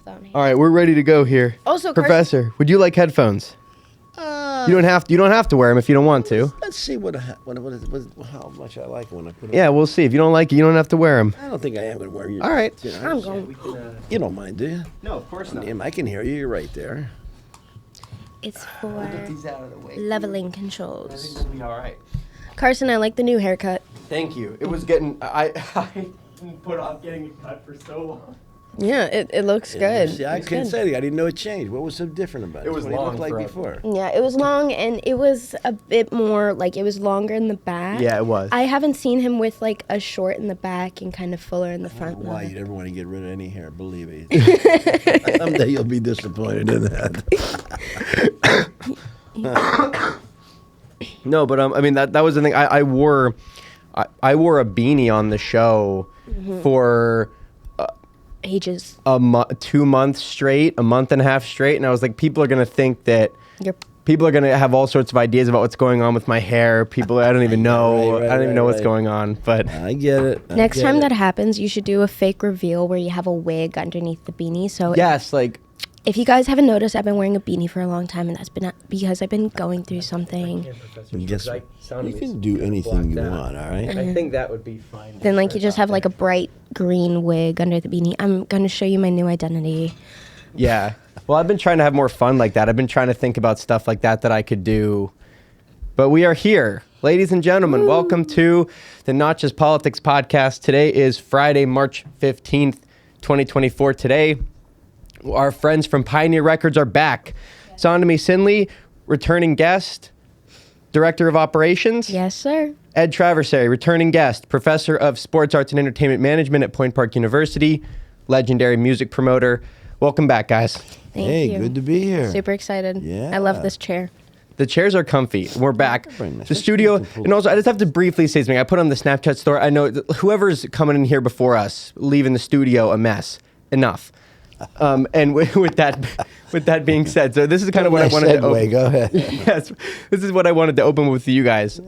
phone here. All right, we're ready to go here. Also, Professor, would you like headphones? You don't have to wear them if you don't want to. Let's see how much I like it when I put them. Yeah, we'll see. If you don't like it, you don't have to wear them. I don't think I am going to wear yours. All right. I'm going. You don't mind, do you? No, of course not. I can hear you. You're right there. It's for Get these out of the way. leveling I think controls. we'll be all right. Carson, I like the new haircut. Thank you. It was getting. I put off getting it cut for so long. Yeah, it looks good. See, I It's couldn't good. say that. I didn't know it changed. What was so different about it? It was What he long looked like forever. before. Yeah, it was long and it was a bit more like it was longer in the back. Yeah, it was. I haven't seen him with like a short in the back and kind of fuller in the I don't front. know why now. you'd ever want to get rid of any hair, believe me. Someday you'll be disappointed in that. No, but I mean that was the thing. I wore a beanie on the show for Ages. 2 months straight, a month and a half straight, and I was like, people are gonna think that people are gonna have all sorts of ideas about what's going on with my hair. People, I don't even know. I don't even know what's going on. But I get it. Next time that happens, you should do a fake reveal where you have a wig underneath the beanie. So yes, like if you guys haven't noticed, I've been wearing a beanie for a long time, and that's been because I've been going through something. Guess what? You can do anything you want, all right? I think that would be fine. Then like you just have like a bright green wig under the beanie. I'm gonna show you my new identity. Yeah. Well, I've been trying to have more fun like that. I've been trying to think about stuff like that I could do. But we are here. Ladies and gentlemen, welcome to the Not Just Politics podcast. Today is Friday, March 15th, 2024. Today, our friends from Pioneer Records are back. Sandami Sinley, returning guest, Director of Operations. Yes, sir. Ed Traversari, returning guest, Professor of Sports Arts and Entertainment Management at Point Park University, legendary music promoter. Welcome back, guys. Thank you. Good to be here. Super excited. Yeah. I love this chair. The chairs are comfy. We're back. Very nice. The studio, and also I just have to briefly say something. I put on the Snapchat story. I know whoever's coming in here before us, leaving the studio a mess. Enough. And with that being said, so this is kind of what I wanted to open. Go ahead. Yes, this is what I wanted to open with you guys.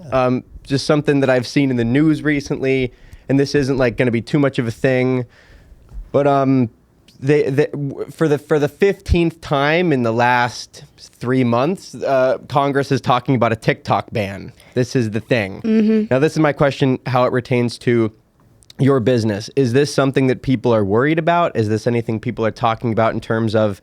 Just something that I've seen in the news recently, and this isn't like going to be too much of a thing, but they for the 15th time in the last 3 months, Congress is talking about a TikTok ban. This is the thing. Now, this is my question: how it pertains to your business. Is this something that people are worried about? Is this anything people are talking about in terms of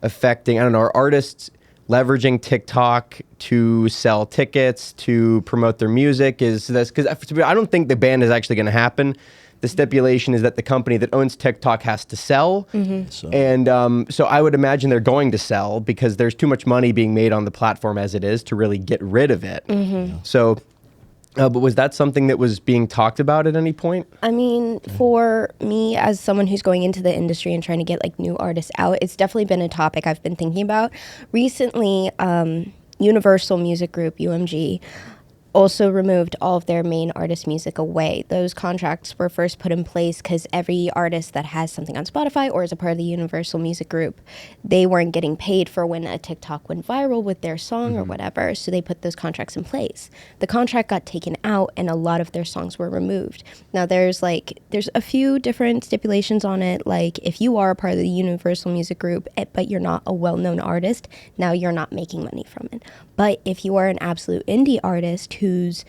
affecting, I don't know, are artists leveraging TikTok to sell tickets, to promote their music? Is this, because I don't think the ban is actually going to happen. The stipulation is that the company that owns TikTok has to sell. And so I would imagine they're going to sell because there's too much money being made on the platform as it is to really get rid of it. So, but was that something that was being talked about at any point? I mean, for me as someone who's going into the industry and trying to get like new artists out, it's definitely been a topic I've been thinking about. Recently, Universal Music Group, UMG, also removed all of their main artist music away. Those contracts were first put in place because every artist that has something on Spotify or is a part of the Universal Music Group, they weren't getting paid for when a TikTok went viral with their song or whatever, so they put those contracts in place. The contract got taken out and a lot of their songs were removed. Now there's a few different stipulations on it, like if you are a part of the Universal Music Group but you're not a well-known artist, now you're not making money from it. But if you are an absolute indie artist who's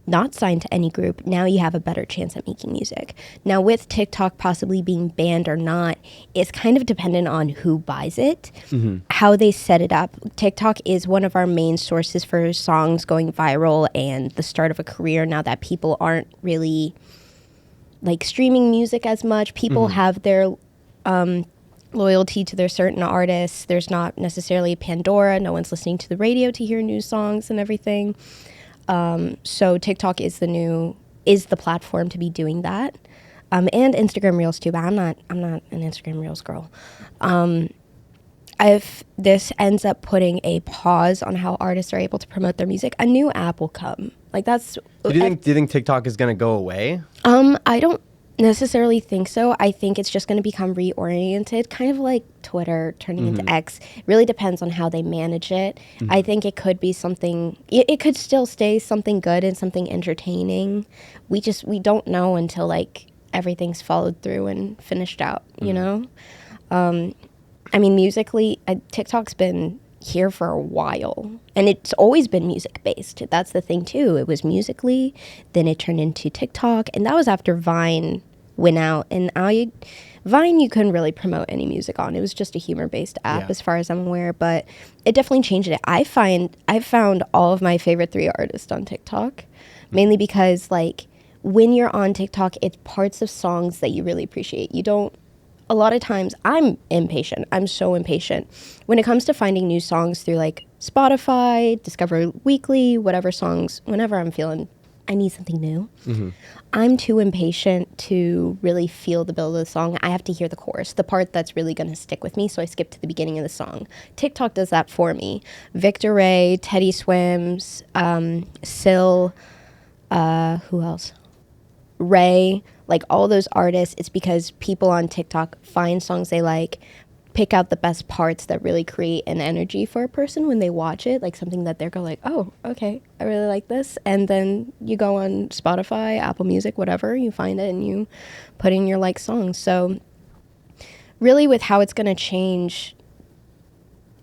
not signed to any group, now you have a better chance at making music. Now with TikTok possibly being banned or not, it's kind of dependent on who buys it, how they set it up. TikTok is one of our main sources for songs going viral and the start of a career now that people aren't really like streaming music as much. People have their loyalty to their certain artists. There's not necessarily Pandora. No one's listening to the radio to hear new songs and everything. So TikTok is the platform to be doing that. And Instagram Reels too, but I'm not an Instagram Reels girl. If this ends up putting a pause on how artists are able to promote their music, a new app will come. Like that's. Do you think TikTok is going to go away? I don't necessarily think so. I think it's just going to become reoriented, kind of like Twitter turning into X. It really depends on how they manage it. I think it could be something, it could still stay something good and something entertaining. We don't know until like everything's followed through and finished out, you know? I mean, musically, TikTok's been here for a while, and it's always been music based. That's the thing too. It was musically, then it turned into TikTok, and that was after Vine went out. And Vine, you couldn't really promote any music on. It was just a humor based app, Yeah. as far as I'm aware. But it definitely changed it. I found all of my favorite 3 artists on TikTok, mainly because like when you're on TikTok, it's parts of songs that you really appreciate. You don't. A lot of times I'm impatient. I'm so impatient. When it comes to finding new songs through like Spotify, Discover Weekly, whatever songs, whenever I'm feeling I need something new, I'm too impatient to really feel the build of the song. I have to hear the chorus, the part that's really going to stick with me, so I skip to the beginning of the song. TikTok does that for me. Victor Ray, Teddy Swims, Sil, who else? Ray, like all those artists, it's because people on TikTok find songs they like, pick out the best parts that really create an energy for a person when they watch it, like something that they're like, oh, okay, I really like this. And then you go on Spotify, Apple Music, whatever, you find it and you put in your like songs. So really with how it's going to change,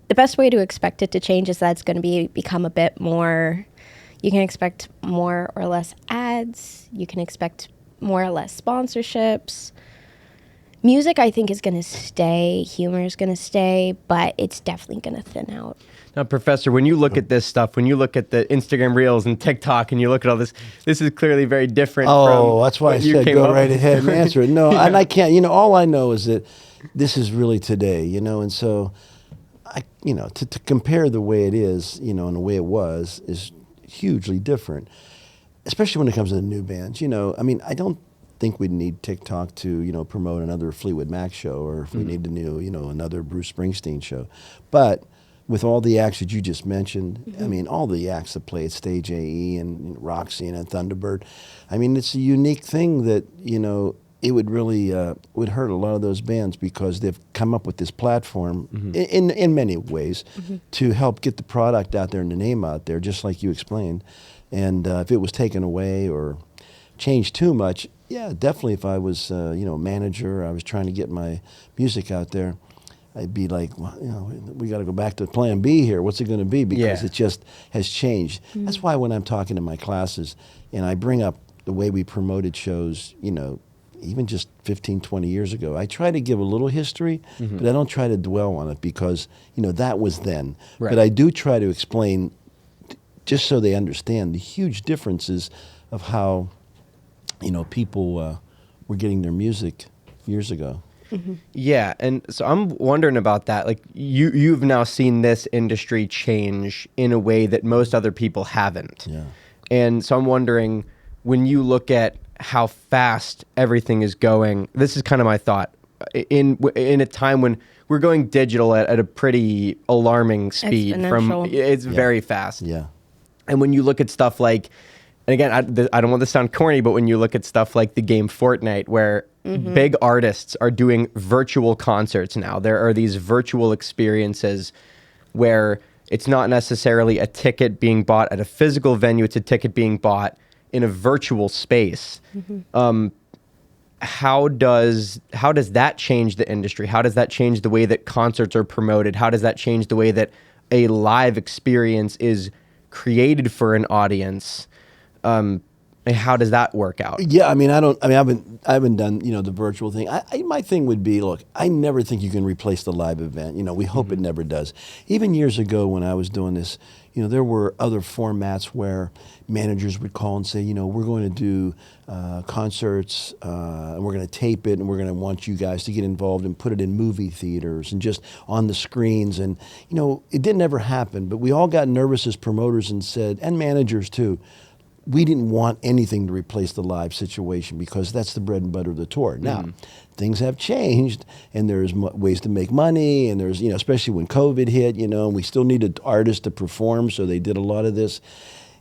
the best way to expect it to change is that it's going to become a bit more. You can expect more or less ads. You can expect more or less sponsorships. Music, I think, is going to stay. Humor is going to stay, but it's definitely going to thin out. Now, Professor, when you look at this stuff, when you look at the Instagram Reels and TikTok, and you look at all this, this is clearly very different. Oh, from that's why I what you said came go up right with. ahead and answer it. No, and I can't. All I know is that this is really today, and so, to compare the way it is, and the way it was is hugely different, especially when it comes to the new bands. I mean, I don't think we'd need TikTok to, promote another Fleetwood Mac show, or if we need to do, another Bruce Springsteen show. But with all the acts that you just mentioned, I mean, all the acts that play at Stage AE and Roxy and Thunderbird, I mean, it's a unique thing that, it would really would hurt a lot of those bands because they've come up with this platform in many ways to help get the product out there and the name out there, just like you explained. And if it was taken away or changed too much, yeah, definitely. If I was, a manager, I was trying to get my music out there, I'd be like, well, we got to go back to Plan B here. What's it going to be? Because it just has changed. That's why when I'm talking to my classes and I bring up the way we promoted shows, even just 15, 20 years ago, I try to give a little history, but I don't try to dwell on it because, that was then. Right. But I do try to explain, just so they understand, the huge differences of how, people were getting their music years ago. Yeah, and so I'm wondering about that. Like you've now seen this industry change in a way that most other people haven't. Yeah. And so I'm wondering, when you look at how fast everything is going, this is kind of my thought. In a time when we're going digital at a pretty alarming speed, Exponential. It's very fast. Yeah. And when you look at stuff like, and again, I don't want to sound corny, but when you look at stuff like the game Fortnite, where big artists are doing virtual concerts now, there are these virtual experiences where it's not necessarily a ticket being bought at a physical venue, it's a ticket being bought in a virtual space. How does that change the industry? How does that change the way that concerts are promoted? How does that change the way that a live experience is created for an audience? How does that work out? Yeah, I haven't done, the virtual thing. My thing would be, look, I never think you can replace the live event. We hope it never does. Even years ago when I was doing this, there were other formats where managers would call and say, we're going to do concerts, and we're going to tape it, and we're going to want you guys to get involved and put it in movie theaters and just on the screens. And, it didn't ever happen, but we all got nervous as promoters and said, and managers too, we didn't want anything to replace the live situation because that's the bread and butter of the tour. Now, things have changed, and there's ways to make money, and there's, especially when COVID hit, and we still needed artists to perform, so they did a lot of this.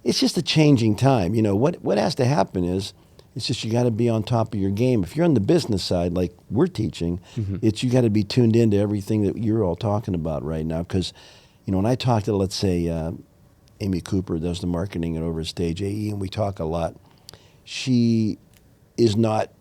It's just a changing time. What has to happen is, it's just you got to be on top of your game. If you're on the business side, like we're teaching, it's you got to be tuned into everything that you're all talking about right now. Because, when I talk to, let's say, Amy Cooper does the marketing over at Stage AE, and we talk a lot. She is not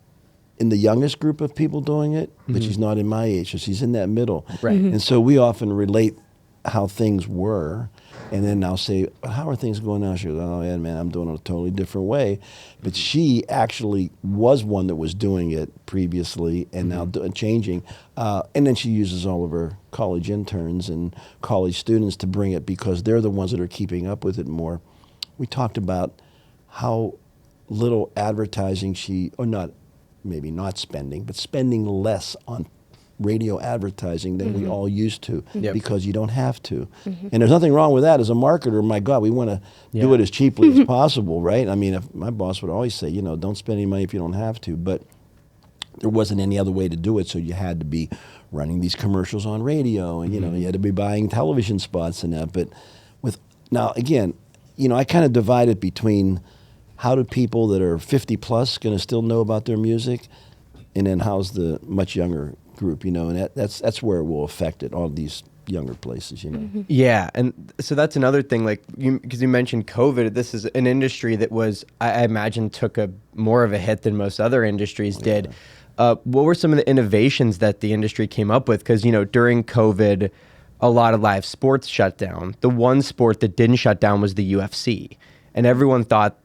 in the youngest group of people doing it, but she's not in my age, so she's in that middle. Right. And so we often relate how things were, and then I'll say, how are things going now? She goes, oh, yeah, man, I'm doing it a totally different way. But she actually was one that was doing it previously and now changing. And then she uses all of her college interns and college students to bring it because they're the ones that are keeping up with it more. We talked about how little advertising maybe not spending, but spending less on radio advertising than we all used to because you don't have to. And there's nothing wrong with that. As a marketer, my God, we want to do it as cheaply as possible, right? I mean, if my boss would always say, don't spend any money if you don't have to, but there wasn't any other way to do it, so you had to be running these commercials on radio, and you had to be buying television spots and that. But now again, I kind of divide it between how do people that are 50 plus going to still know about their music, and then how's the much younger group, and that's where it will affect it, all these younger places, Yeah, and so that's another thing, like, because you mentioned COVID, this is an industry that was, I imagine, took a more of a hit than most other industries did. What were some of the innovations that the industry came up with? Because, during COVID, a lot of live sports shut down. The one sport that didn't shut down was the UFC. And everyone thought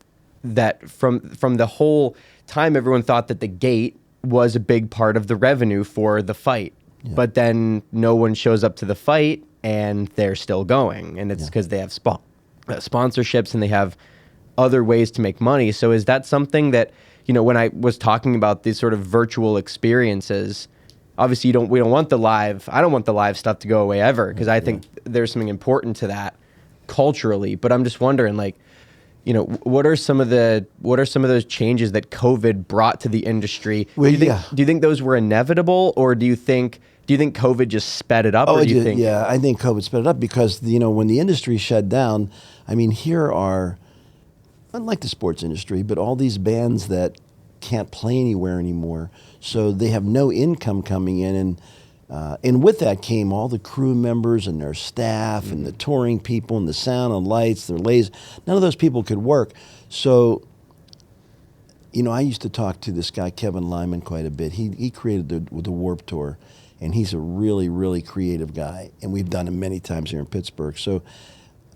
that from the whole time, everyone thought that the gate was a big part of the revenue for the fight. Yeah. But then no one shows up to the fight and they're still going. And it's because they have sponsorships and they have other ways to make money. So is that something that, when I was talking about these sort of virtual experiences, obviously I don't want the live stuff to go away ever, because I think there's something important to that culturally. But I'm just wondering, like, what are some of those changes that COVID brought to the industry? Well, do you think those were inevitable, or do you think COVID just sped it up? Or do you think? Yeah, I think COVID sped it up because when the industry shut down, I mean, here are, unlike the sports industry, but all these bands that can't play anywhere anymore, so they have no income coming in, and with that came all the crew members and their staff and the touring people and the sound and lights, their lasers. None of those people could work. So, I used to talk to this guy, Kevin Lyman, quite a bit. He created the Warped Tour, and he's a really, really creative guy. And we've done it many times here in Pittsburgh. So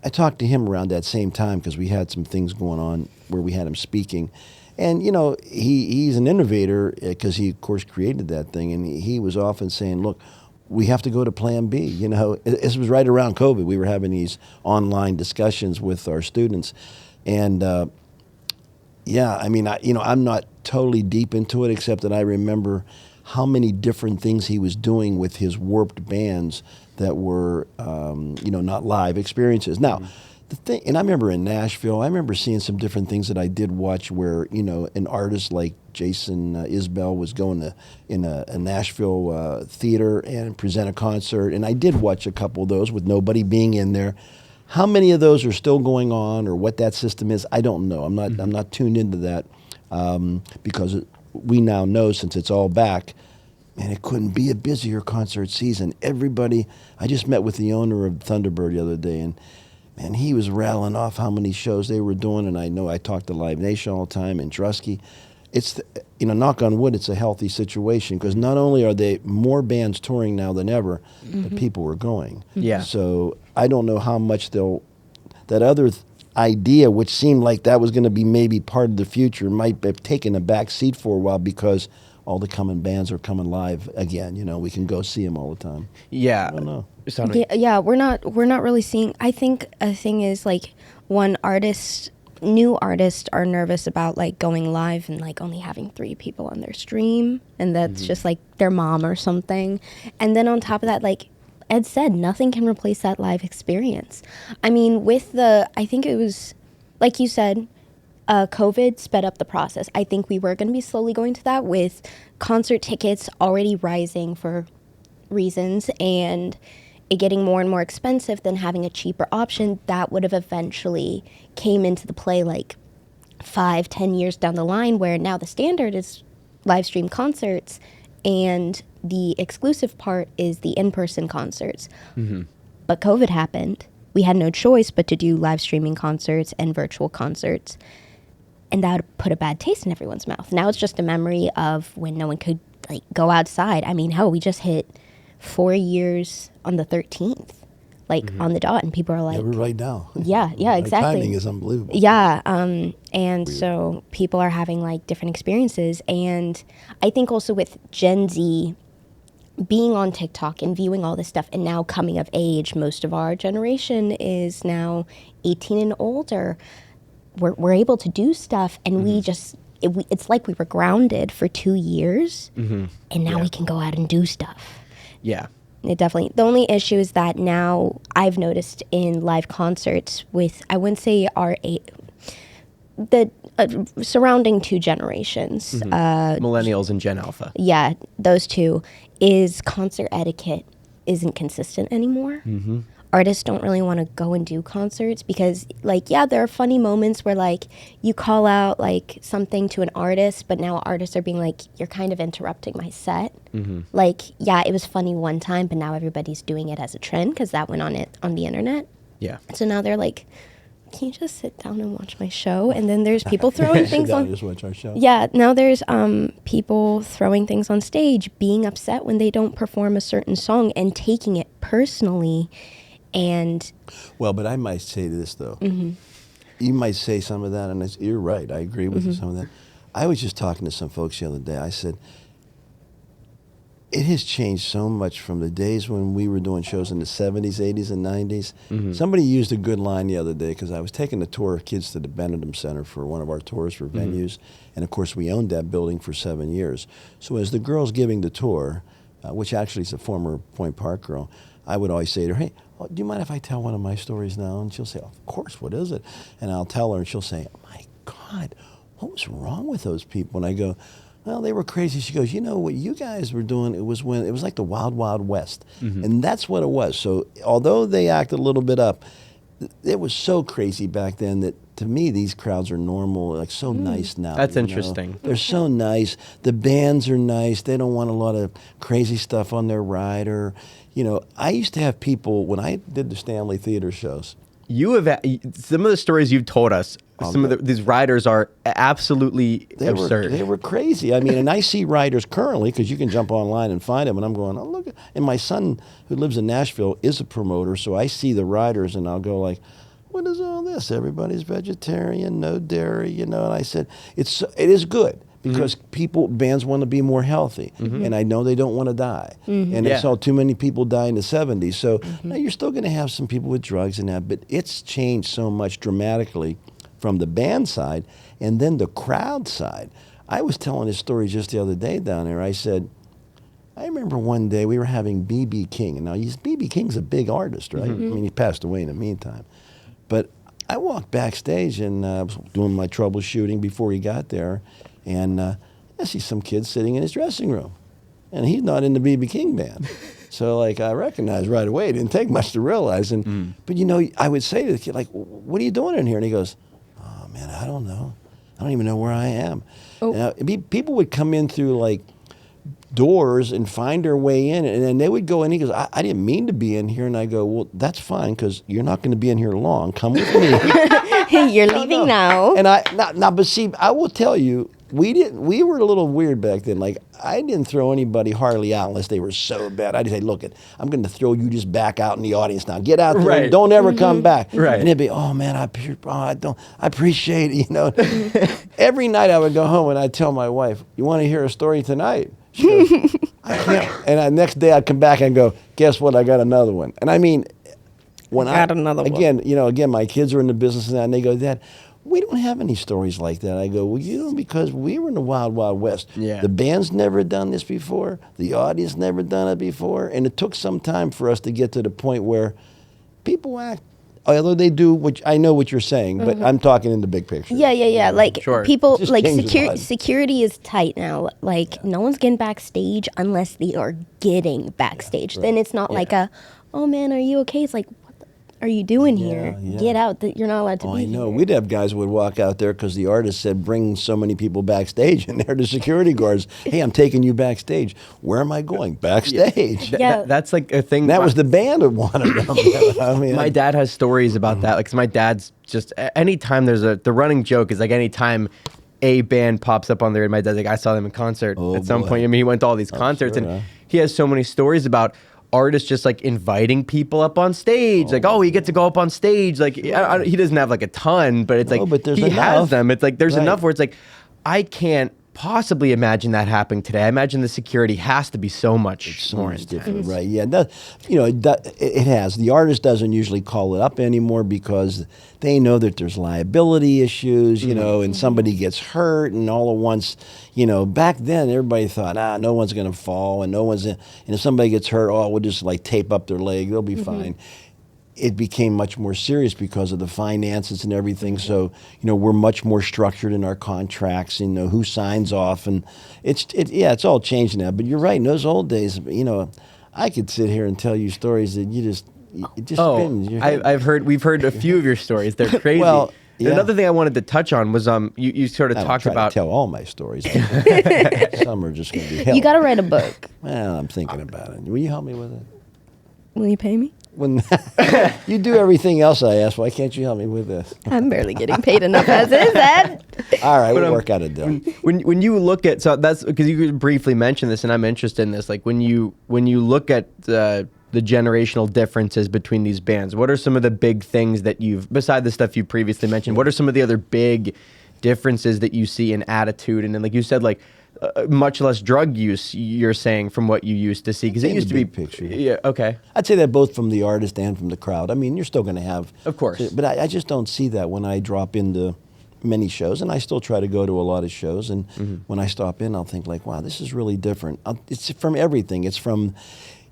I talked to him around that same time because we had some things going on where we had him speaking. And, he's an innovator because he, of course, created that thing. And he was often saying, look, we have to go to plan B. This was right around COVID. We were having these online discussions with our students. And, I mean, I'm not totally deep into it, except that I remember how many different things he was doing with his Warped bands that were, not live experiences. Now, the thing, and I remember in Nashville, I remember seeing some different things that I did watch where, an artist like Jason Isbell was going to in a Nashville theater and present a concert. And I did watch a couple of those with nobody being in there. How many of those are still going on or what that system is, I don't know. I'm not tuned into that because we now know, since it's all back, man, it couldn't be a busier concert season. Everybody, I just met with the owner of Thunderbird the other day, and man, he was rattling off how many shows they were doing, and I know I talk to Live Nation all the time and Drusky. It's, knock on wood, it's a healthy situation because not only are they more bands touring now than ever, but people are going. Yeah. So I don't know how much that other idea, which seemed like that was going to be maybe part of the future, might have taken a back seat for a while because all the coming bands are coming live again. We can go see them all the time. Yeah. I don't know. Yeah, we're not really seeing. I think a thing is like new artists are nervous about like going live and like only having 3 people on their stream, and that's just like their mom or something. And then on top of that, like Ed said, nothing can replace that live experience. I mean, I think it was, like you said, COVID sped up the process. I think we were going to be slowly going to that with concert tickets already rising for reasons and it getting more and more expensive than having a cheaper option. That would have eventually came into the play like 5-10 years down the line, where now the standard is live stream concerts and the exclusive part is the in-person concerts. But COVID happened. We had no choice but to do live streaming concerts and virtual concerts. and that would put a bad taste in everyone's mouth. Now it's just a memory of when no one could like go outside. I mean, hell, we just hit 4 years on the 13th, like on the dot, and people are like, Yeah, we're right now. yeah, The exactly. timing is unbelievable. Yeah, and so people are having like different experiences, and I think also with Gen Z being on TikTok and viewing all this stuff, and now coming of age, most of our generation is now 18 and older. We're able to do stuff, and we just it's like we were grounded for 2 years, and now we can go out and do stuff. Yeah. It definitely. The only issue is that now I've noticed in live concerts with, I wouldn't say the surrounding two generations. Millennials and Gen Alpha. Yeah, those two, is concert etiquette isn't consistent anymore. Artists don't really want to go and do concerts because, like, yeah, there are funny moments where, like, you call out, like, something to an artist, but now artists are being like, you're kind of interrupting my set. Like, yeah, it was funny one time, but now everybody's doing it as a trend because that went on the internet. Yeah. So now they're like, can you just sit down and watch my show? And then there's people throwing things on. Just watch our show. Yeah, now there's people throwing things on stage, being upset when they don't perform a certain song and taking it personally. And Well, but I might say this though. You might say some of that, and you're right. I agree with you some of that. I was just talking to some folks the other day. I said, it has changed so much from the days when we were doing shows in the 70s, 80s, and 90s. Somebody used a good line the other day because I was taking a tour of kids to the Benedum Center for one of our tours for venues. And of course, we owned that building for 7 years. So as the girl's giving the tour, which actually is a former Point Park girl, I would always say to her, hey, do you mind if I tell one of my stories now? And she'll say, of course, what is it? And I'll tell her, and she'll say, oh my God, what was wrong with those people? And I go, well, they were crazy. She goes, you know, what you guys were doing, it was like the Wild Wild West. And that's what it was. So although they acted a little bit up, it was so crazy back then that to me, these crowds are normal, like so nice now. That's you know? interesting. They're so nice. The bands are nice. They don't want a lot of crazy stuff on their rider. You know, I used to have people, when I did the Stanley Theater shows. You have some of the stories you've told us. These riders are absolutely absurd. They were crazy. I mean, and I see riders currently because you can jump online and find them. And I'm going, oh look. And my son, who lives in Nashville, is a promoter, so I see the riders, and I'll go like, what is all this? Everybody's vegetarian, no dairy, you know. And I said, it is good. Because bands want to be more healthy, and I know they don't want to die. And I saw too many people die in the 70s. So now you're still going to have some people with drugs and that, but it's changed so much dramatically from the band side and then the crowd side. I was telling this story just the other day down there. I said, I remember one day we were having B.B. King, and now B.B. King's a big artist, right? I mean, he passed away in the meantime. But I walked backstage and was doing my troubleshooting before he got there. And I see some kid sitting in his dressing room, and he's not in the B.B. King band. So, like, I recognized right away. It didn't take much to realize. But, you know, I would say to the kid, like, what are you doing in here? And he goes, oh, man, I don't know. I don't even know where I am. People would come in through, like, doors and find their way in, and then they would go in. He goes, I didn't mean to be in here. And I go, well, that's fine, because you're not going to be in here long. Come with me. you're leaving now. And but see, I will tell you, we were a little weird back then. Like, I didn't throw anybody hardly out unless they were so bad. I'd say, look, I'm going to throw you just back out in the audience now. Get out there and don't ever come back. Right. And they'd be, oh man, I appreciate it, you know. Every night I would go home and I'd tell my wife, you want to hear a story tonight? She goes, I can't. And the next day I'd come back and go, guess what? I got another one. And I mean, again, my kids are in the business now, and they go, Dad, we don't have any stories like that. I go, well, you know, because we were in the Wild Wild West. Yeah. The band's never done this before. The audience never done it before. And it took some time for us to get to the point where people act, although they do, which I know what you're saying, but I'm talking in the big picture. Yeah. Like, people, Just like, change the vibe. security is tight now. Like, no one's getting backstage unless they are getting backstage. Then it's not like oh man, are you okay? It's like, are you doing here? Yeah. Get out. That you're not allowed to Oh, be I know. here. We'd have guys who would walk out there because the artist said, bring so many people backstage. And they're the security guards. Hey, I'm taking you backstage. Where am I going? Backstage. Yeah. That's like a thing. That was the band that wanted them. I mean, My dad has stories about that. Like, 'cause my dad's just anytime there's the running joke is like anytime a band pops up on there, and my dad's like, I saw them in concert Oh, at some boy. point. I mean, he went to all these concerts, sure, and huh? he has so many stories about artists just like inviting people up on stage. Like, oh, you get to go up on stage. Like, he doesn't have like a ton, but it's No, like but there's he enough. has them. It's like there's Right. enough where it's like I can't possibly imagine that happening today. I imagine the security has to be so much So more much intense. different, right? Yeah, it has. The artist doesn't usually call it up anymore because they know that there's liability issues, and somebody gets hurt, and all at once, back then everybody thought, no one's going to fall, and and if somebody gets hurt, we'll just like tape up their leg, they'll be fine. It became much more serious because of the finances and everything. So, we're much more structured in our contracts, who signs off, and it's all changed now. But you're right, in those old days, I could sit here and tell you stories that it just spins your head. We've heard a few of your stories. They're crazy. Well, yeah. Another thing I wanted to touch on was you sort of I don't talked try about to tell all my stories. Some are just going to be hell. You got to write a book. Well, I'm thinking about it. Will you help me with it? Will you pay me? When you do everything else I ask, why can't you help me with this? I'm barely getting paid enough as is, Ed. All right, we'll work out a deal. when you look at that's because you briefly mentioned this, and I'm interested in this. Like when you look at the generational differences between these bands, what are some of the big things that beside the stuff you previously mentioned? What are some of the other big differences that you see in attitude? And then, like you said, like much less drug use. You're saying from what you used to see, because it used to be big picture. Yeah. Okay. I'd say that both from the artist and from the crowd. I mean, you're still going to have, Of course. but I just don't see that when I drop into many shows, and I still try to go to a lot of shows. And when I stop in, I'll think like, wow, this is really different. It's from everything. It's from,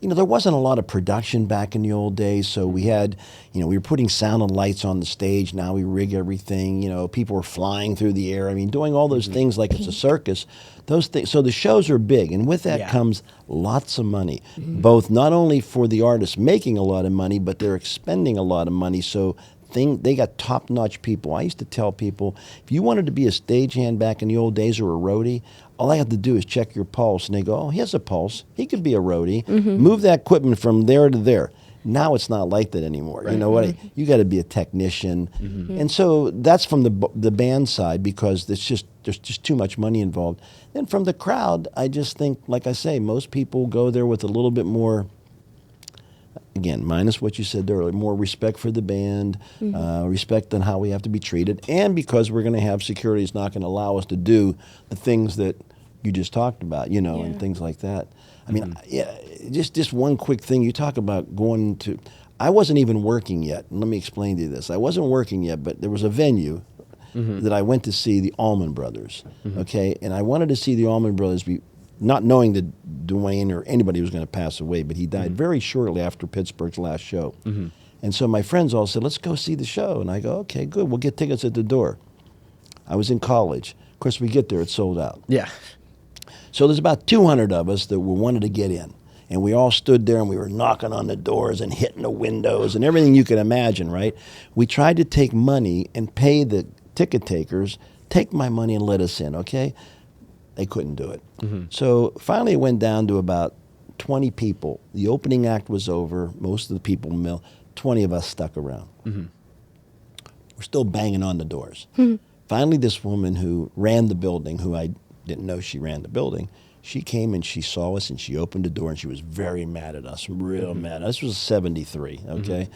there wasn't a lot of production back in the old days, so we had, we were putting sound and lights on the stage. Now we rig everything. People were flying through the air. I mean, doing all those things like it's a circus. Those things. So the shows are big, and with that comes lots of money, both not only for the artists making a lot of money, but they're expending a lot of money. So they got top-notch people. I used to tell people, if you wanted to be a stagehand back in the old days or a roadie, all I have to do is check your pulse. And they go, he has a pulse. He could be a roadie. Move that equipment from there to there. Now it's not like that anymore. Right. You know what? You got to be a technician. And so that's from the band side, because there's just too much money involved. Then from the crowd, I just think, like I say, most people go there with a little bit more, again, minus what you said earlier, more respect for the band, respect on how we have to be treated, and because we're going to have security that's not going to allow us to do the things that you just talked about, and things like that. I mean, just one quick thing. You talk about going to, I wasn't even working yet. Let me explain to you this. I wasn't working yet, but there was a venue that I went to see the Allman Brothers, okay? And I wanted to see the Allman Brothers not knowing that Dwayne or anybody was going to pass away, but he died very shortly after Pittsburgh's last show. And so my friends all said, let's go see the show. And I go, okay, good. We'll get tickets at the door. I was in college. Of course, we get there, it's sold out. Yeah. So there's about 200 of us that wanted to get in. And we all stood there and we were knocking on the doors and hitting the windows and everything you could imagine, right? We tried to take money and pay the ticket takers, take my money and let us in, okay? They couldn't do it. So finally it went down to about 20 people. The opening act was over. Most of the people, 20 of us stuck around. We're still banging on the doors. Finally, this woman who ran the building, who I didn't know she ran the building, she came and she saw us and she opened the door and she was very mad at us, real mad. This was 73, okay?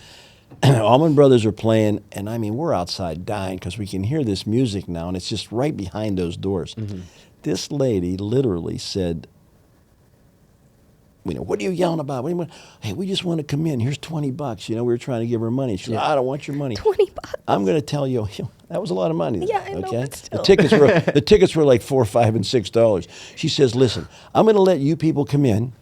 Allman Brothers are playing, and I mean, we're outside dying because we can hear this music now, and it's just right behind those doors. This lady literally said, what are you yelling about? What do you want? Hey, we just want to come in. Here's $20. We were trying to give her money. She said, I don't want your money. $20. I'm going to tell you, that was a lot of money. Yeah, I know, but still. The tickets were like $4, $5, and $6. She says, listen, I'm going to let you people come in.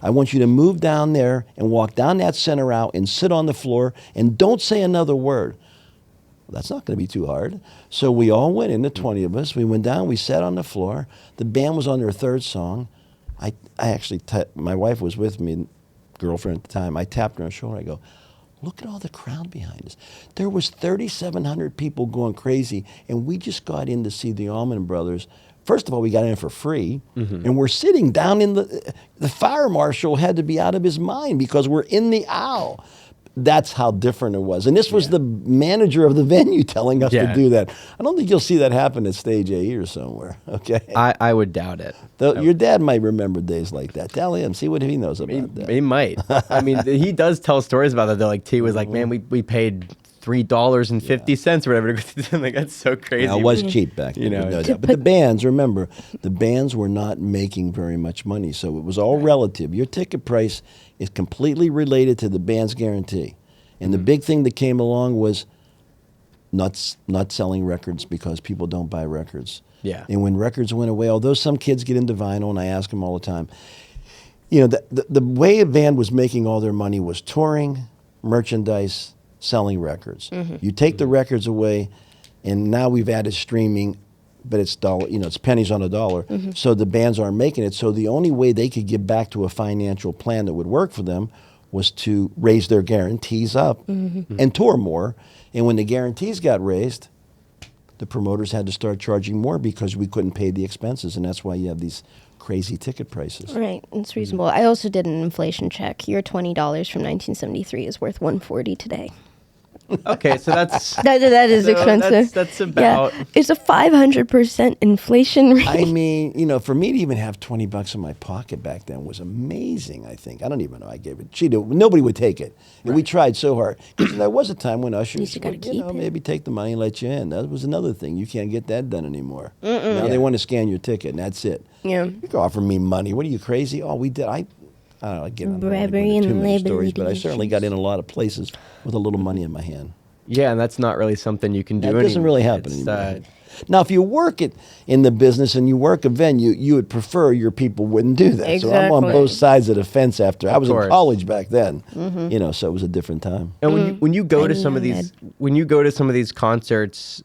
I want you to move down there and walk down that center aisle and sit on the floor and don't say another word. Well, that's not going to be too hard. So we all went in, the 20 of us. We went down, we sat on the floor. The band was on their third song. I actually, my wife was with me, girlfriend at the time. I tapped her on the shoulder. I go, Look at all the crowd behind us. There was 3,700 people going crazy, and we just got in to see the Allman Brothers. First of all, we got in for free, and we're sitting down in the fire marshal had to be out of his mind because we're in the aisle. That's how different it was. And this was the manager of the venue telling us to do that. I don't think you'll see that happen at Stage AE or somewhere, okay? I would doubt it. Though your dad might remember days like that. Tell him, see what he knows about that. He might. I mean, he does tell stories about that. Though, like T was like, man, we paid $3.50 or whatever. I'm like, that's so crazy. Now, it was cheap back then, no doubt. But the bands, remember, the bands were not making very much money, so it was all relative. Your ticket price is completely related to the band's guarantee. And the big thing that came along was not selling records because people don't buy records. Yeah. And when records went away, although some kids get into vinyl, and I ask them all the time, you know, the way a band was making all their money was touring, merchandise, selling records. You take the records away, and now we've added streaming, but it's dollar, you know, it's pennies on a dollar. So the bands aren't making it. So the only way they could get back to a financial plan that would work for them was to raise their guarantees up and tour more. And when the guarantees got raised, the promoters had to start charging more because we couldn't pay the expenses, and that's why you have these crazy ticket prices. Right, it's reasonable. I also did an inflation check. Your $20 from 1973 is worth $140 today. Okay, so that's that is expensive. That's about. Yeah. It's a 500% inflation rate. I mean, you know, for me to even have $20 in my pocket back then was amazing. I think I don't even know. I gave it. Nobody would take it. And we tried so hard. There was a time when ushers would, maybe take the money and let you in. That was another thing. You can't get that done anymore. Now they want to scan your ticket, and that's it. Yeah. You can offer me money. What are you, crazy? Oh, we did. I don't know, again, I don't want to go Bribery into too and many labor stories, but I certainly got in relations. a lot of places with a little money in my hand. Yeah, and that's not really something you can do. That doesn't anymore. really happen It's, anymore. Now, if you work in the business and you work a venue, you would prefer your people wouldn't do that. So I'm on Exactly. both sides of the fence after. I was in course. college back then, you know, so it was a different time. And when you go to I some of know these concerts,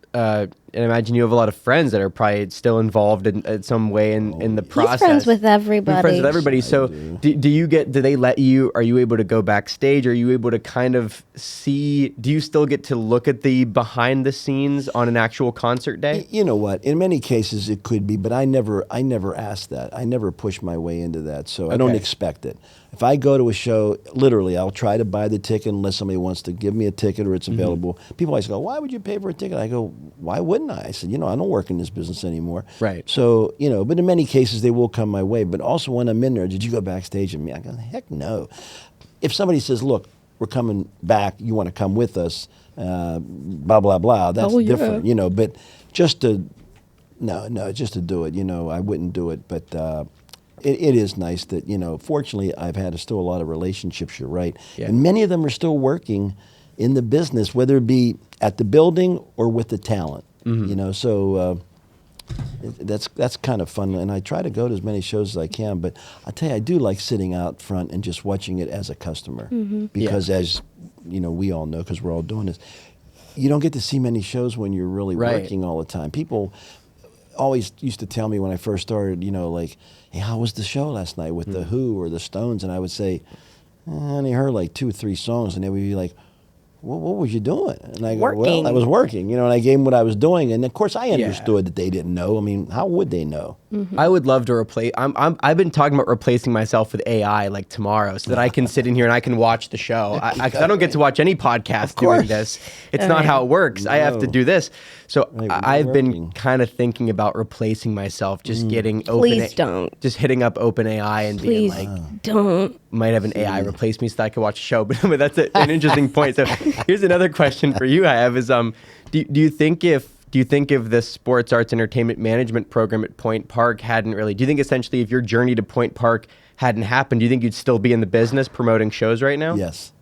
and I imagine you have a lot of friends that are probably still involved in some way in the process. He's friends with everybody. You're friends with everybody. So do they let you? Are you able to go backstage? Are you able to kind of see? Do you still get to look at the behind the scenes on an actual concert day? You know what? In many cases, it could be, but I never asked that. I never pushed my way into that, so I don't expect it. If I go to a show, literally, I'll try to buy the ticket unless somebody wants to give me a ticket or it's available. People always go, "Why would you pay for a ticket?" I go, "Why wouldn't I?" I said, "You know, I don't work in this business anymore." Right. So, you know, but in many cases, they will come my way. But also when I'm in there, did you go backstage with me? I go, heck no. If somebody says, "Look, we're coming back. You want to come with us?" Blah blah blah. That's different, you know. But just to just to do it, you know, I wouldn't do it. But it is nice that, you know, fortunately, I've had still a lot of relationships. You're right, and many of them are still working in the business, whether it be at the building or with the talent. You know, so. That's kind of fun, and I try to go to as many shows as I can. But I tell you, I do like sitting out front and just watching it as a customer, because as you know, we all know, because we're all doing this, you don't get to see many shows when you're really working all the time. People always used to tell me when I first started, you know, like, "Hey, how was the show last night with the Who or the Stones?" And I would say, "I only heard like 2 or 3 songs," and they would be like, what was you doing? And I go, Working. well, I was working, you know, and I gave them what I was doing. And of course I understood that they didn't know. I mean, how would they know? I would love to replace. I've been talking about replacing myself with AI like tomorrow, so that I can sit in here and I can watch the show. I don't get to watch any podcast doing this. It's not how it works. I have to do this. So I've been kind of thinking about replacing myself, just getting Please don't. just hitting up OpenAI and being like, don't. might have an AI replace me so that I can watch a show. But that's an interesting point. So here's another question for you I have is, do you think if the sports arts entertainment management program at Point Park do you think essentially if your journey to Point Park hadn't happened, do you think you'd still be in the business promoting shows right now? Yes.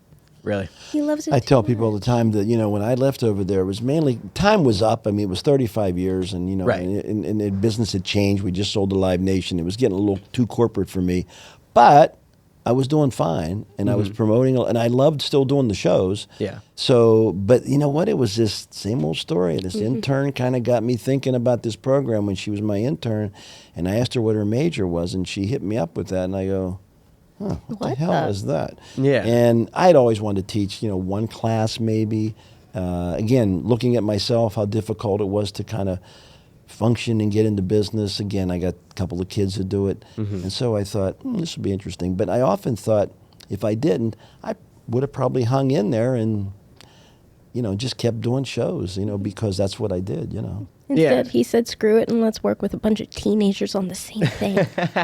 Really? He loves it. I tell people all the time that, you know, when I left over there, it was mainly, time was up. I mean, it was 35 years and, you know, and the business had changed. We just sold to Live Nation. It was getting a little too corporate for me. But I was doing fine, and I was promoting, and I loved still doing the shows. Yeah. So, but you know what? It was this same old story. This intern kind of got me thinking about this program when she was my intern, and I asked her what her major was, and she hit me up with that, and I go, what the What hell the- is that? Yeah. And I'd always wanted to teach, one class maybe. Again, looking at myself, how difficult it was to kind of function and get into business. Again, I got a couple of kids to do it. And so I thought, this would be interesting. But I often thought if I didn't, I would have probably hung in there and, just kept doing shows, because that's what I did, Instead, Yeah. he said, "Screw it, and let's work with a bunch of teenagers on the same thing."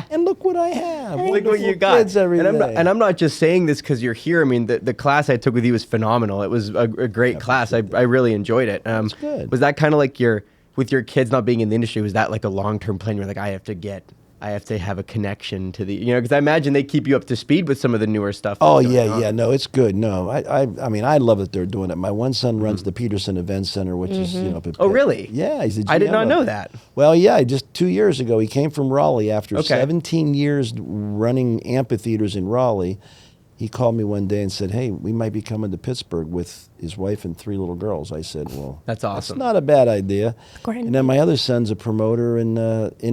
And look what I have. Look what Wonderful you got. kids every and, day. I'm not just saying this because you're here. I mean, the class I took with you was phenomenal. It was a great class. I really enjoyed it. That's good. Was that kind of like with your kids not being in the industry, was that like a long-term plan? You're like, I have to have a connection to the, because I imagine they keep you up to speed with some of the newer stuff. Oh that's going on. yeah. No, it's good. No, I mean, I love that they're doing it. My one son runs the Peterson Event Center, which is up at Oh, Pitt. really? Yeah, he's a I did GM not of- know that. Well, yeah, just 2 years ago, he came from Raleigh after Okay. 17 years running amphitheaters in Raleigh. He called me one day and said, "Hey, we might be coming to Pittsburgh with his wife and 3 little girls." I said, "Well, That's awesome. That's not a bad idea." Great. And then my other son's a promoter in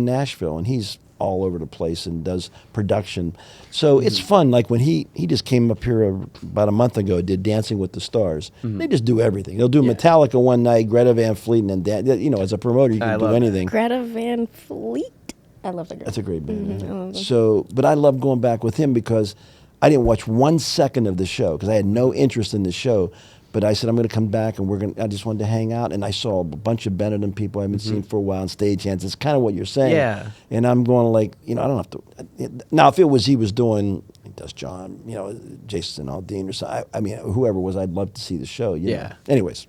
Nashville, and he's all over the place and does production. So it's fun. Like when he just came up here about a month ago, did Dancing with the Stars. They just do everything. They'll do Yeah. Metallica one night, Greta Van Fleet, and then as a promoter, you I can do love that. anything. Greta Van Fleet. I love the girl. That's a great band. I love them. So, but I love going back with him because I didn't watch 1 second of the show because I had no interest in the show. But I said, I'm going to come back and I just wanted to hang out. And I saw a bunch of Benetton people I haven't seen for a while on stagehands. It's kind of what you're saying. Yeah. And I'm going like, I don't have to. Now, if it was he was doing, he does John, Jason Aldean or something. I mean, whoever it was, I'd love to see the show. Yeah. Anyways.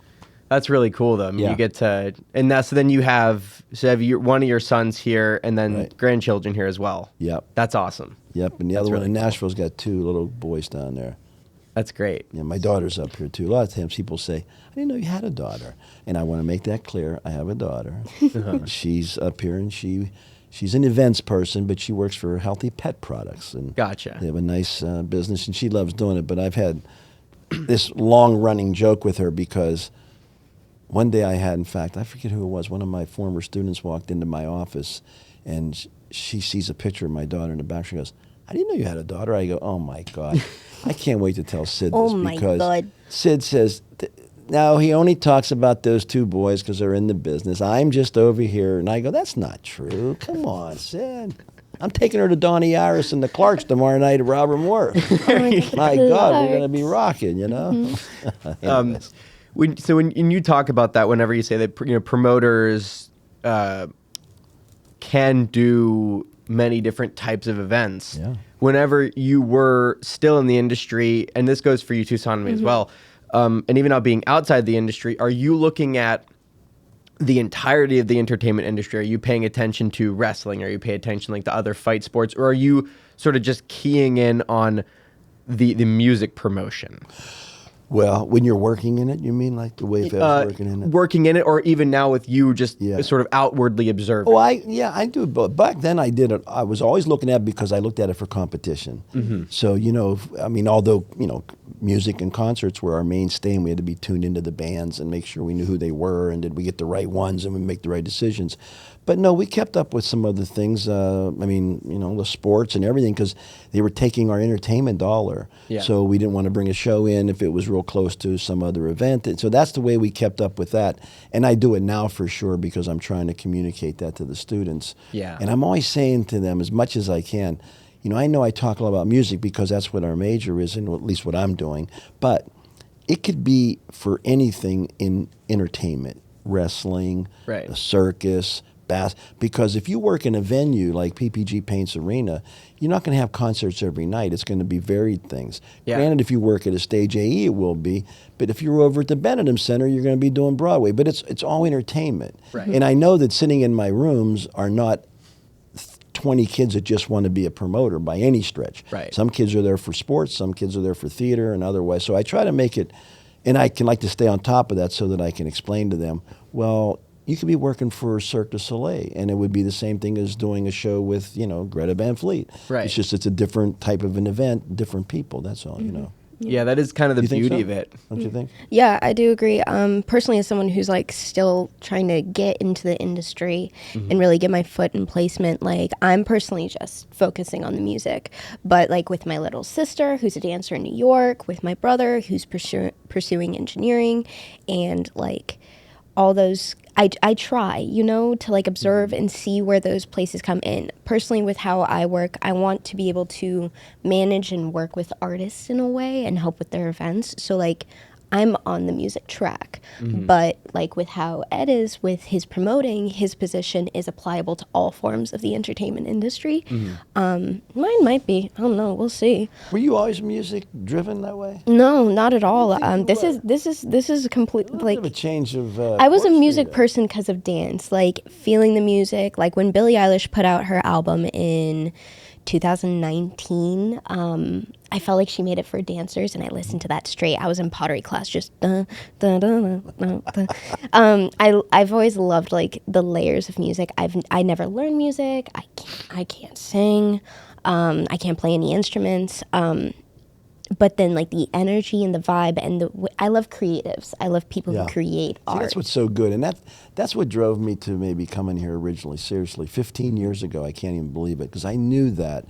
That's really cool, though. I mean, Yeah. you get to, and so then you have one of your sons here, and then Right. grandchildren here as well. Yep. That's awesome. Yep. And the That's other one really in cool. Nashville's got 2 little boys down there. That's great. Yeah, my daughter's up here too. A lot of times people say, "I didn't know you had a daughter," and I want to make that clear. I have a daughter. She's up here, and she's an events person, but she works for Healthy Pet Products, and Gotcha. they have a nice business, and she loves doing it. But I've had this long-running joke with her because one day I had, in fact, I forget who it was. One of my former students walked into my office, and she sees a picture of my daughter in the back. She goes, "I didn't know you had a daughter." I go, "Oh my God, I can't wait to tell Sid this Oh my because God. Sid says, no, he only talks about those 2 boys because they're in the business. I'm just over here." And I go, "That's not true. Come on, Sid. I'm taking her to Donnie Iris and the Clarks tomorrow night at Robert Morris." My God, we're going to be rocking, Anyways. When you talk about that, whenever you say that promoters can do many different types of events. Yeah. Whenever you were still in the industry, and this goes for you too, Sandami, as well, and even now being outside the industry, are you looking at the entirety of the entertainment industry? Are you paying attention to wrestling? Are you paying attention to other fight sports? Or are you sort of just keying in on the music promotion? Well, when you're working in it, you mean like the way Fab's working in it? Working in it, or even now with you just Yeah. sort of outwardly observing? Oh, I do. But back then I did it. I was always looking at it because I looked at it for competition. So, although, music and concerts were our mainstay and we had to be tuned into the bands and make sure we knew who they were and did we get the right ones and we make the right decisions. But no, we kept up with some other things. The sports and everything because they were taking our entertainment dollar. Yeah. So we didn't want to bring a show in if it was real close to some other event. And so that's the way we kept up with that. And I do it now for sure because I'm trying to communicate that to the students. Yeah. And I'm always saying to them as much as I can, I know I talk a lot about music because that's what our major is and at least what I'm doing. But it could be for anything in entertainment, wrestling, Right. a circus, because if you work in a venue like PPG Paints Arena, you're not going to have concerts every night. It's going to be varied things. Yeah. Granted, if you work at a stage AE, it will be. But if you're over at the Benetton Center, you're going to be doing Broadway. But it's all entertainment. Right. And I know that sitting in my rooms are not 20 kids that just want to be a promoter by any stretch. Right. Some kids are there for sports. Some kids are there for theater and otherwise. So I try to make it, and I can like to stay on top of that so that I can explain to them, well, you could be working for Cirque du Soleil, and it would be the same thing as doing a show with, Greta Van Fleet. Right. It's just it's a different type of an event, different people. That's all, Yeah, that is kind of the You think beauty so? of it. Don't you think? Yeah, I do agree. Personally, as someone who's like still trying to get into the industry and really get my foot in placement, like I'm personally just focusing on the music. But like with my little sister, who's a dancer in New York, with my brother, who's pursuing engineering, and like all those, I try, you know, to like observe and see where those places come in. Personally, with how I work, I want to be able to manage and work with artists in a way and help with their events. So like I'm on the music track, but like with how Ed is with his promoting, his position is applicable to all forms of the entertainment industry. Mine might be, I don't know, we'll see. Were you always music driven that way? No, not at all. think you This is a complete A little bit of a like. change of. I was a course for music you. person because of dance, like feeling the music. Like when Billie Eilish put out her album in 2019, I felt like she made it for dancers, and I listened to that straight. I was in pottery class, just dun, dun, dun, dun, dun, dun. I've always loved like the layers of music. I never learned music. I can't sing. I can't play any instruments. But then like the energy and the vibe and I love creatives. I love people Yeah. who create See, art. that's what's so good, and that's what drove me to maybe coming here originally. Seriously, 15 years ago, I can't even believe it, because I knew that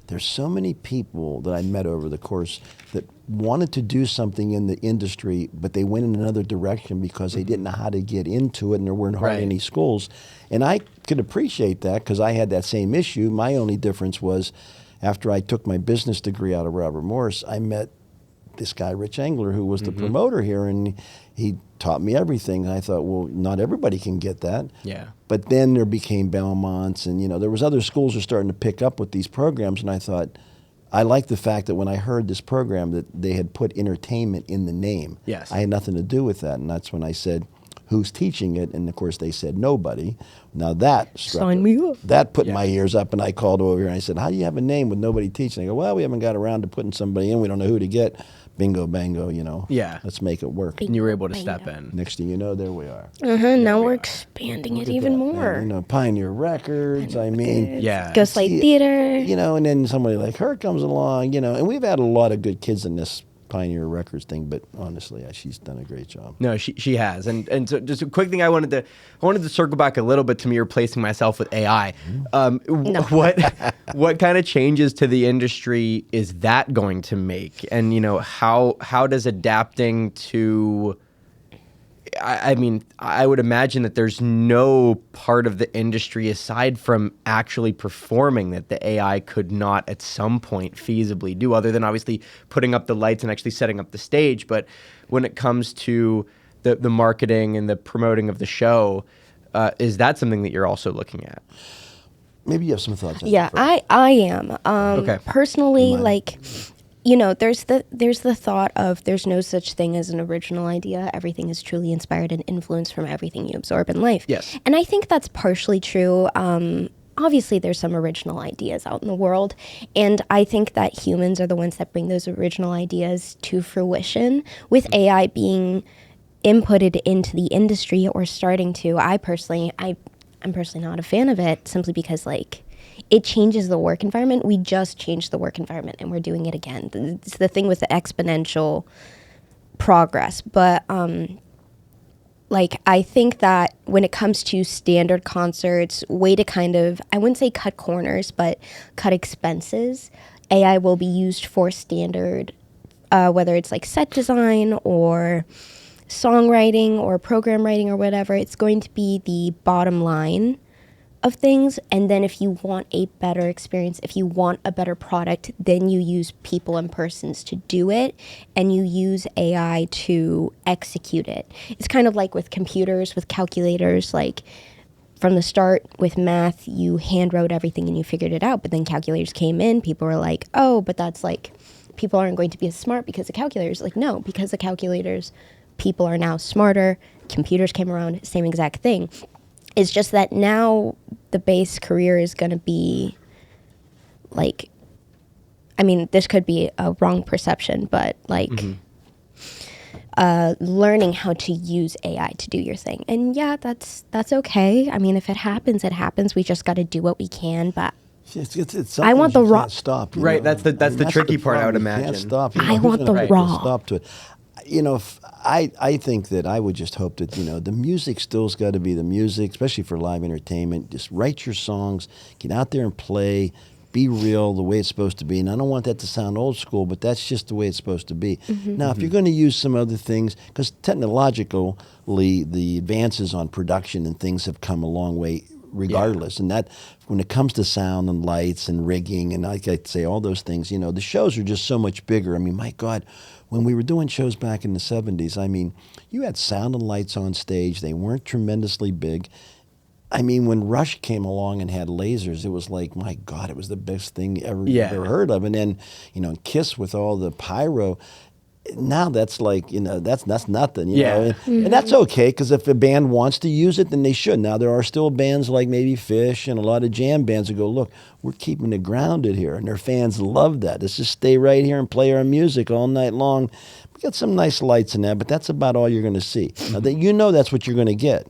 there's so many people that I met over the course that wanted to do something in the industry, but they went in another direction because they didn't know how to get into it, and there weren't hardly Right. any schools. And I could appreciate that because I had that same issue. My only difference was after I took my business degree out of Robert Morris, I met this guy, Rich Engler, who was the promoter here, and he taught me everything. And I thought, well, not everybody can get that. Yeah. But then there became Belmont's, and there was other schools were starting to pick up with these programs, and I thought, I liked the fact that when I heard this program that they had put entertainment in the name. Yes. I had nothing to do with that, and that's when I said, who's teaching it? And of course they said nobody. Now that struck Sign me up. That put Yeah. my ears up, and I called over here and I said, how do you have a name with nobody teaching? They go, well, we haven't got around to putting somebody in. We don't know who to get. Bingo, bango, Yeah. Let's make it work. And you were able to step in. Next thing you know, there we are. Now we we're are. expanding it Look at even that, more. man. Pioneer Records. I mean, Yeah. Ghostlight see, Theater. and then somebody like her comes along, and we've had a lot of good kids in this Pioneer Records thing, but honestly, she's done a great job. No, she has, and so just a quick thing I wanted to circle back a little bit to me replacing myself with AI. What kind of changes to the industry is that going to make, and how does adapting to I mean, I would imagine that there's no part of the industry aside from actually performing that the AI could not at some point feasibly do, other than obviously putting up the lights and actually setting up the stage. But when it comes to the marketing and the promoting of the show, is that something that you're also looking at? Maybe you have some thoughts on Yeah, that. I am. Okay. Personally, You mind? like, there's the thought of there's no such thing as an original idea. Everything is truly inspired and influenced from everything you absorb in life. Yes. And I think that's partially true. Obviously, there's some original ideas out in the world, and I think that humans are the ones that bring those original ideas to fruition. With AI being inputted into the industry or starting to, I'm personally not a fan of it, simply because it changes the work environment. We just changed the work environment and we're doing it again. It's the thing with the exponential progress. But I think that when it comes to standard concerts, way to kind of, I wouldn't say cut corners, but cut expenses, AI will be used for standard, whether it's like set design or songwriting or program writing or whatever. It's going to be the bottom line of things. And then if you want a better experience, if you want a better product, then you use people and persons to do it, and you use AI to execute it. It's kind of like with computers, with calculators, like from the start with math, you hand wrote everything and you figured it out, but then calculators came in, people were like, oh, but that's like, people aren't going to be as smart because of calculators. Like, no, because of calculators, people are now smarter. Computers came around, same exact thing. It's just that now the base career is going to be this could be a wrong perception, but learning how to use AI to do your thing. And yeah, that's okay. I mean, if it happens, it happens. We just got to do what we can. But It's I want something the you raw. can't stop. You Right, know? that's the tricky part, I would problem. You imagine. can't stop. I Who's want gonna the put a raw. stop to it. I think that I would just hope that, the music still's got to be the music, especially for live entertainment. Just write your songs, get out there and play, be real the way it's supposed to be. And I don't want that to sound old school, but that's just the way it's supposed to be. Now, if you're going to use some other things, because technologically, the advances on production and things have come a long way regardless. And that, when it comes to sound and lights and rigging and like I say, all those things, the shows are just so much bigger. I mean, my God, when we were doing shows back in the 70s, I mean, you had sound and lights on stage. They weren't tremendously big. I mean, when Rush came along and had lasers, it was like, my God, it was the best thing ever, ever heard of. And then, Kiss with all the pyro. Now that's like, that's nothing, know. And that's okay, because if a band wants to use it, then they should. Now, there are still bands like maybe Fish and a lot of jam bands that go, look, we're keeping it grounded here, and their fans love that. Let's just stay right here and play our music all night long. We got some nice lights in there, but that's about all you're going to see. Now, that's what you're going to get.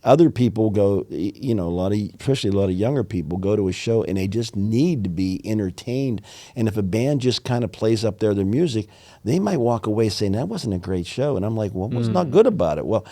Other people go, especially a lot of younger people go to a show and they just need to be entertained. And if a band just kind of plays up their music, they might walk away saying, that wasn't a great show. And I'm like, well, what's not good about it? Well,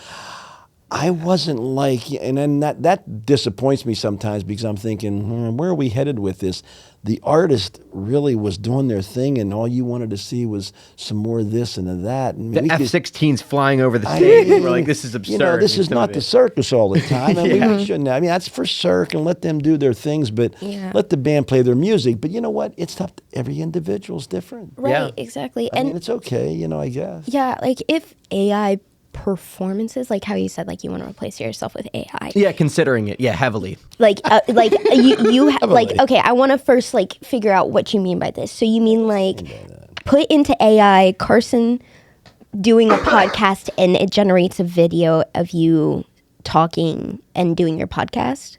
I wasn't like, and then that disappoints me sometimes, because I'm thinking, where are we headed with this? The artist really was doing their thing, and all you wanted to see was some more of this and of that. And the F-16s flying over the stage. We're like, this is absurd. This is not the circus all the time. And we shouldn't. I mean, that's for Cirque, and let them do their things, but let the band play their music. But you know what? It's tough. Every individual's different. Right, exactly. I mean, it's okay, I guess. Yeah, like if AI performances, like how you said, like you want to replace yourself with AI. Yeah, considering it, heavily. Okay, I want to first figure out what you mean by this. So you mean put into AI Carson doing a podcast and it generates a video of you talking and doing your podcast?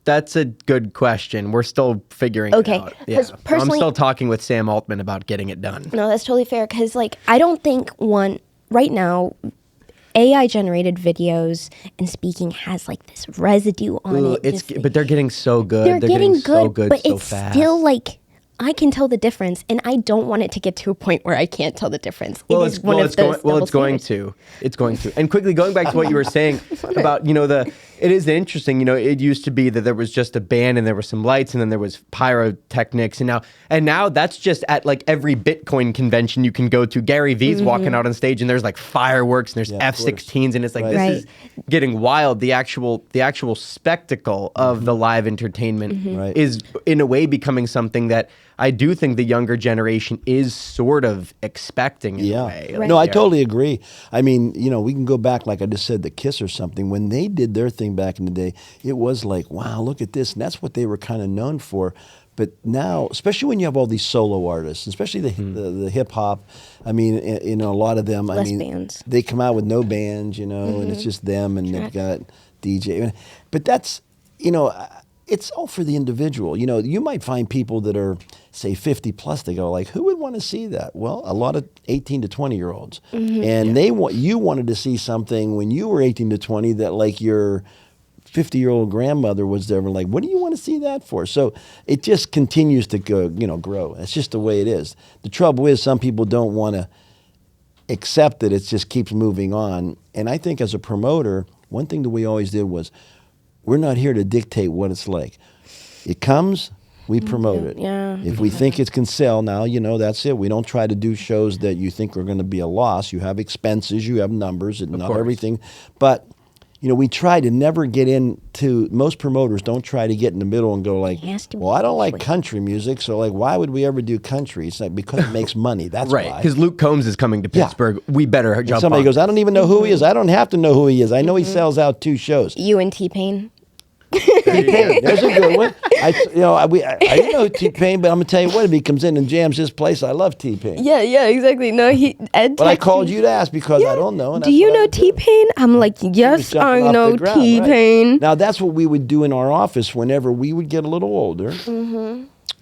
That's a good question. We're still figuring it out. Yeah. I'm still talking with Sam Altman about getting it done. No, that's totally fair, because I don't think right now, AI generated videos and speaking has this residue on it. But they're getting so good. They're getting good, so good, but so it's fast. still I can tell the difference, and I don't want it to get to a point where I can't tell the difference. It's going to. And quickly going back to what you were saying about, it is interesting, it used to be that there was just a band and there were some lights and then there was pyrotechnics, and now that's just at every Bitcoin convention you can go to. Gary Vee's walking out on stage and there's fireworks and there's F-16s, and it's this is getting wild. The actual spectacle of the live entertainment is in a way becoming something that I do think the younger generation is sort of expecting in a way. No, I totally agree. I mean, we can go back, like I just said, the Kiss or something. When they did their thing back in the day, it was like, wow, look at this. And that's what they were kind of known for. But now, especially when you have all these solo artists, especially the hip hop, I mean, a lot of them, bands. They come out with no bands, and it's just them, and they've got DJ. But that's, it's all for the individual. You might find people that are, say, 50 plus. They go who would want to see that? Well, a lot of 18 to 20-year-olds, and you wanted to see something when you were 18 to 20 that your 50-year-old grandmother was there. What do you want to see that for? So it just continues to go, grow. It's just the way it is. The trouble is, some people don't want to accept it. It just keeps moving on. And I think as a promoter, one thing that we always did was, we're not here to dictate what it's like. It comes, we promote it. Yeah. If we think it can sell, now, that's it. We don't try to do shows that you think are going to be a loss. You have expenses, you have numbers, and not everything. But, we try to never get into, most promoters don't try to get in the middle and go well, I don't like country music, so why would we ever do country? It's because it makes money. That's right, why. because Luke Combs is coming to Pittsburgh. We better jump Somebody on. goes, I don't even know who he is. I don't have to know who he is. I know he sells out 2 shows. You and T-Pain? T-Pain, there's a good one. I didn't know T-Pain, but I'm gonna tell you what, if he comes in and jams his place, I love T-Pain. Yeah, exactly. No, Ed. But I called you to ask because I don't know. And do you know T-Pain? I'm yes, I know T-Pain. Right. Now that's what we would do in our office whenever we would get a little older.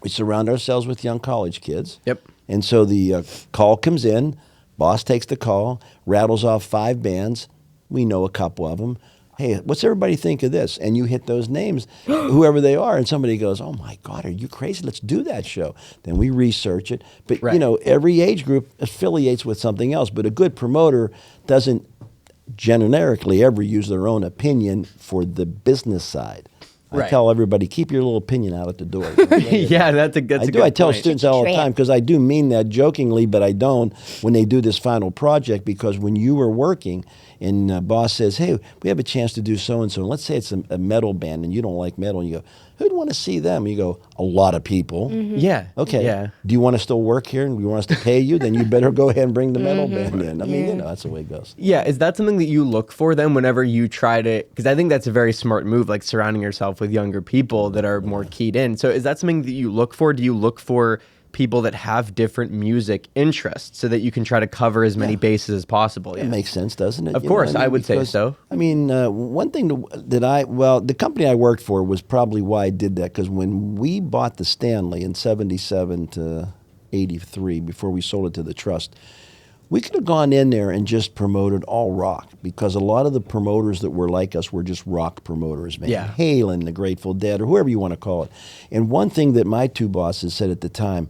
We surround ourselves with young college kids. Yep. And so the call comes in, boss takes the call, rattles off 5 bands. We know a couple of them. hey, what's everybody think of this? And you hit those names, whoever they are, and somebody goes, oh my God, are you crazy? Let's do that show. Then we research it. But, Right. you know, every age group affiliates with something else, but a good promoter doesn't generically ever use their own opinion for the business side. I Right. tell everybody, keep your little opinion out at the door. Yeah, that's a good. I do. I tell point. students all the Tramp. time because I do mean that jokingly, but I don't when they do this final project. Because when you were working and boss says, "Hey, we have a chance to do so and so," let's say it's a metal band and you don't like metal, and you go, "Who'd want to see them?" You go, "A lot of people." Yeah. Okay. Yeah. Do you want to still work here and do you want us to pay you? Then you better go ahead and bring the metal band in. I mean, you know, that's the way it goes. Yeah, is that something that you look for then whenever you try to, because I think that's a very smart move, like surrounding yourself with younger people that are more keyed in. So is that something that you look for? Do you look for people that have different music interests so that you can try to cover as many bases as possible? It makes sense, doesn't it? Of You know, course, I would say so. I mean, one thing the company I worked for was probably why I did that, because when we bought the Stanley in 77 to 83, before we sold it to the trust, we could have gone in there and just promoted all rock, because a lot of the promoters that were like us were just rock promoters, man. Yeah. Halen, the Grateful Dead, or whoever you want to call it. And one thing that my two bosses said at the time,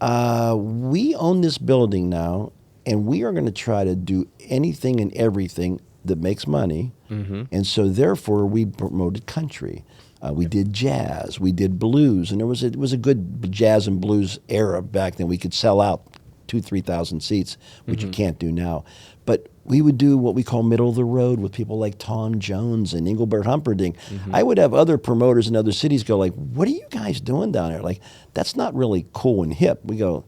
we own this building now, and we are going to try to do anything and everything that makes money. And so therefore we promoted country. We did jazz, we did blues, and it was a good jazz and blues era back then. We could sell out 2,000-3,000 seats, which you can't do now. But we would do what we call middle of the road with people like Tom Jones and Engelbert Humperdinck. I would have other promoters in other cities go like, "What are you guys doing down there? Like, that's not really cool and hip." We go,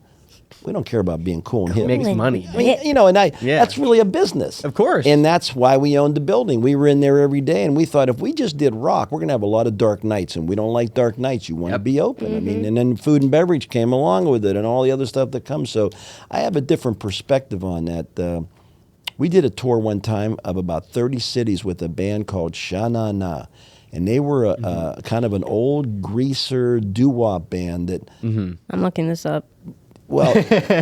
"We don't care about being cool and hip." Makes money. I mean, you know, and Yeah. that's really a business. Of course. And that's why we owned the building. We were in there every day, and we thought if we just did rock, we're going to have a lot of dark nights, and we don't like dark nights. You want to Yep. be open. I mean, and then food and beverage came along with it and all the other stuff that comes. So I have a different perspective on that. We did a tour one time of about 30 cities with a band called Sha-Na-Na. And they were a kind of an old greaser doo-wop band that, I'm looking this up. well,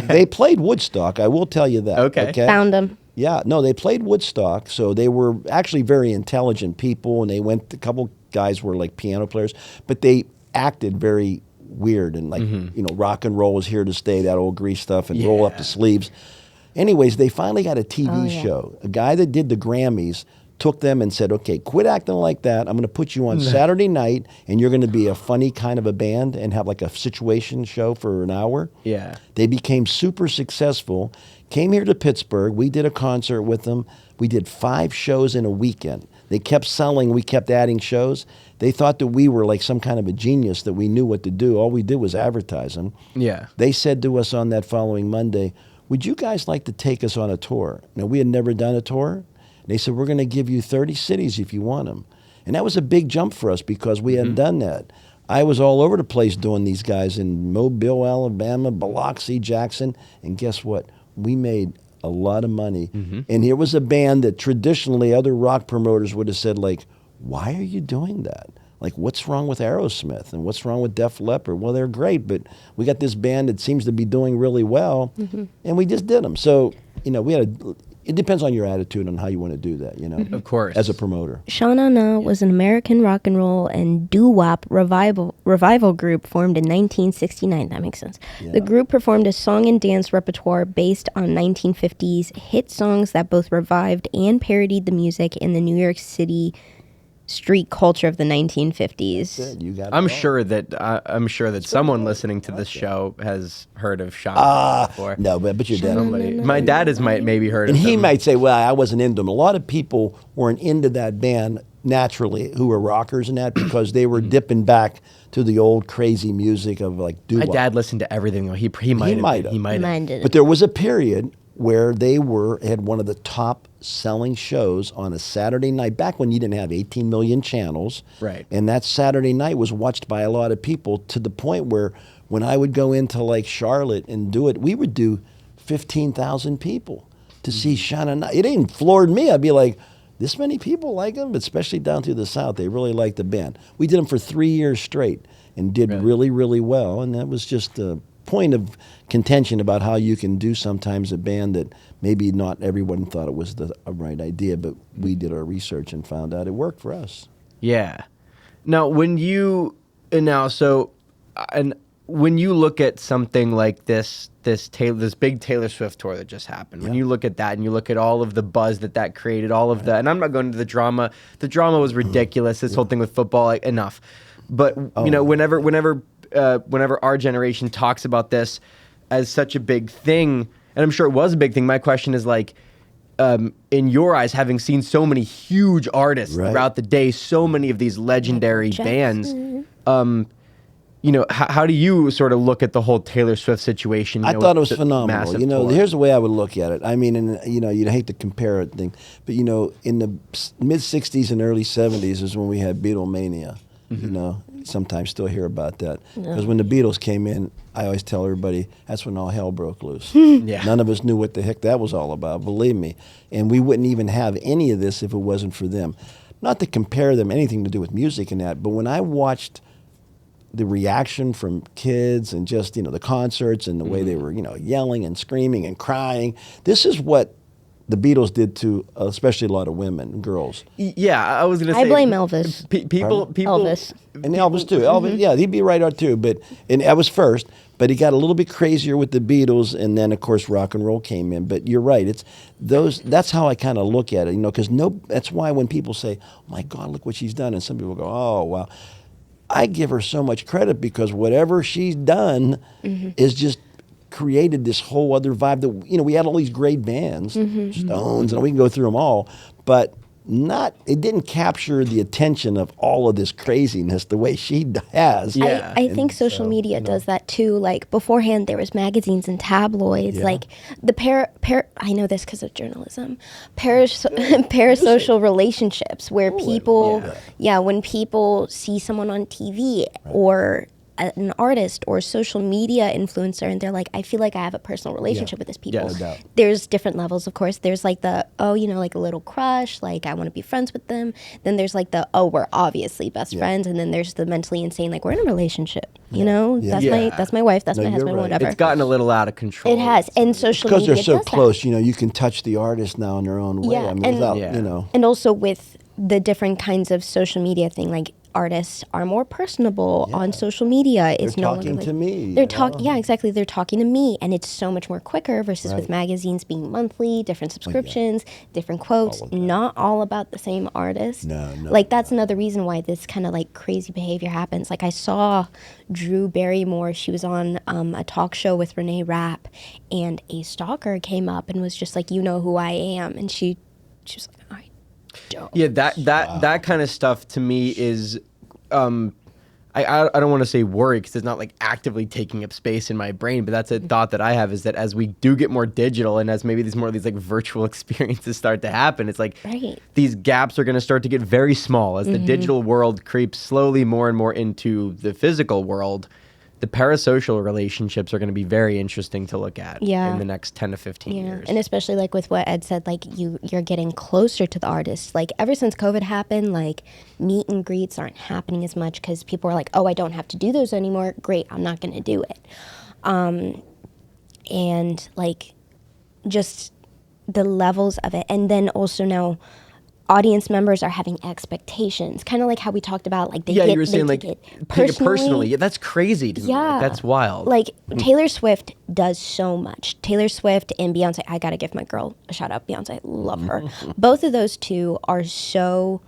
they played Woodstock. I will tell you that. Okay. Found them. Yeah, no, they played Woodstock, so they were actually very intelligent people, and a couple guys were like piano players, but they acted very weird and like, you know, rock and roll was here to stay, that old grease stuff, and roll up the sleeves. Anyways, they finally got a TV show. A guy that did the Grammys took them and said, "Okay, quit acting like that. I'm going to put you on Saturday night, and you're going to be a funny kind of a band and have like a situation show for an hour." Yeah. They became super successful, came here to Pittsburgh. We did a concert with them. We did 5 shows in a weekend. They kept selling. We kept adding shows. They thought that we were like some kind of a genius, that we knew what to do. All we did was advertise them. Yeah. They said to us on that following Monday, "Would you guys like to take us on a tour?" Now, we had never done a tour. They said, "We're going to give you 30 cities if you want them." And that was a big jump for us because we hadn't done that. I was all over the place doing these guys in Mobile, Alabama, Biloxi, Jackson. And guess what? We made a lot of money. And here was a band that traditionally other rock promoters would have said, like, "Why are you doing that? Like, what's wrong with Aerosmith? And what's wrong with Def Leppard?" Well, they're great, but we got this band that seems to be doing really well, and we just did them. So, you know, it depends on your attitude on how you want to do that, you know. Of course. As a promoter. Sha-Na-Na was an American rock and roll and doo-wop revival group formed in 1969. That makes sense. The group performed a song and dance repertoire based on 1950s hit songs that both revived and parodied the music in the New York City street culture of the 1950s. Good, you got it I'm all. sure that someone listening to this show has heard of Sean before. No, but your dad. Somebody, my dad has maybe heard And of he them. might say, "Well, I wasn't into them." A lot of people weren't into that band naturally who were rockers and that because they were dipping back to the old crazy music of like doo-wop. My dad listened to everything though. He might have. He might have. Mine did. But there was a period where they had one of the top selling shows on a Saturday night, back when you didn't have 18 million channels. Right. And that Saturday night was watched by a lot of people, to the point where when I would go into like Charlotte and do it, we would do 15,000 people to see Sha-Na-Na. It even floored me. I'd be like, this many people like them, especially down through the South. They really liked the band. We did them for 3 years straight and did really, really well. And that was just point of contention about how you can do sometimes a band that maybe not everyone thought it was a right idea, but we did our research and found out it worked for us. Yeah. Now, when you when you look at something like this big Taylor Swift tour that just happened, when you look at that and you look at all of the buzz that created, all of the, and I'm not going into the drama. The drama was ridiculous. This whole thing with football, like, enough. But whenever our generation talks about this as such a big thing, and I'm sure it was a big thing. My question is like, in your eyes, having seen so many huge artists throughout the day, so many of these legendary bands, how do you sort of look at the whole Taylor Swift situation? I thought it was phenomenal. Here's the way I would look at it. I mean, and you'd hate to compare it, but in the mid '60s and early '70s is when we had Beatlemania. Sometimes still hear about that because when the Beatles came in, I always tell everybody that's when all hell broke loose. None of us knew what the heck that was all about, believe me, and we wouldn't even have any of this if it wasn't for them. Not to compare them anything to do with music and that, but when I watched the reaction from kids and just the concerts and the way they were yelling and screaming and crying, this is what the Beatles did to especially a lot of women, girls. Yeah, I was going to say. I blame Elvis. People. Elvis. And Elvis too. Elvis, yeah, he'd be right out too. And that was first. But he got a little bit crazier with the Beatles, and then of course rock and roll came in. But you're right. It's those. That's how I kind of look at it. Because that's why when people say, "Oh my God, look what she's done," and some people go, "Oh wow," I give her so much credit because whatever she's done is just created this whole other vibe that we had all these great bands, Stones, and we can go through them all, but it didn't capture the attention of all of this craziness the way she has. Yeah. I think social media does that too. Like beforehand there was magazines and tabloids, like the I know this because of journalism, parasocial relationships where people, when people see someone on TV or an artist or a social media influencer and they're like, I feel like I have a personal relationship with this people. No doubt. There's different levels, of course. There's like the, like a little crush, like I want to be friends with them. Then there's like the, we're obviously best friends. And then there's the mentally insane, like we're in a relationship, that's my wife, that's my husband, whatever. It's gotten a little out of control. It has. And social media because they're so does close, that. you can touch the artist now in their own way. I mean, And also with the different kinds of social media thing, like artists are more personable on social media. It's they're no talking longer to me. They're exactly. They're talking to me, and it's so much more quicker versus with magazines being monthly, different subscriptions, different quotes. Not all about the same artist. No. Like that's another reason why this kind of like crazy behavior happens. Like I saw Drew Barrymore. She was on a talk show with Renee Rapp, and a stalker came up and was just like, "You know who I am," and she was like, "All right." Yeah, that kind of stuff to me is, I don't want to say worry because it's not like actively taking up space in my brain, but that's a thought that I have is that as we do get more digital and as maybe more of these like virtual experiences start to happen, it's like these gaps are going to start to get very small as the digital world creeps slowly more and more into the physical world. The parasocial relationships are going to be very interesting to look at in the next 10 to 15 years. And especially like with what Ed said, like you're getting closer to the artist. Like ever since COVID happened, like meet and greets aren't happening as much because people are like, oh, I don't have to do those anymore. Great, I'm not going to do it. And like just the levels of it. And then also now audience members are having expectations, kind of like how we talked about, like you were saying like take it personally. Yeah, that's crazy to me. Like, that's wild. Like Taylor Swift does so much. Taylor Swift and Beyonce, I gotta give my girl a shout out. Beyonce, love her. Both of those two are so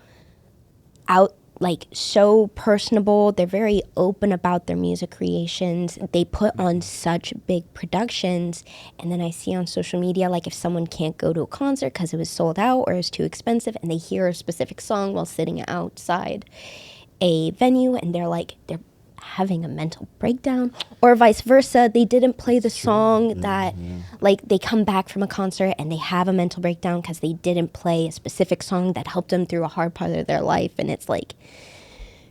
so personable. They're very open about their music creations. They put on such big productions. And then I see on social media, like if someone can't go to a concert because it was sold out or it's too expensive and they hear a specific song while sitting outside a venue and they're having a mental breakdown, or vice versa. They didn't play the song that like they come back from a concert and they have a mental breakdown because they didn't play a specific song that helped them through a hard part of their life. And it's like,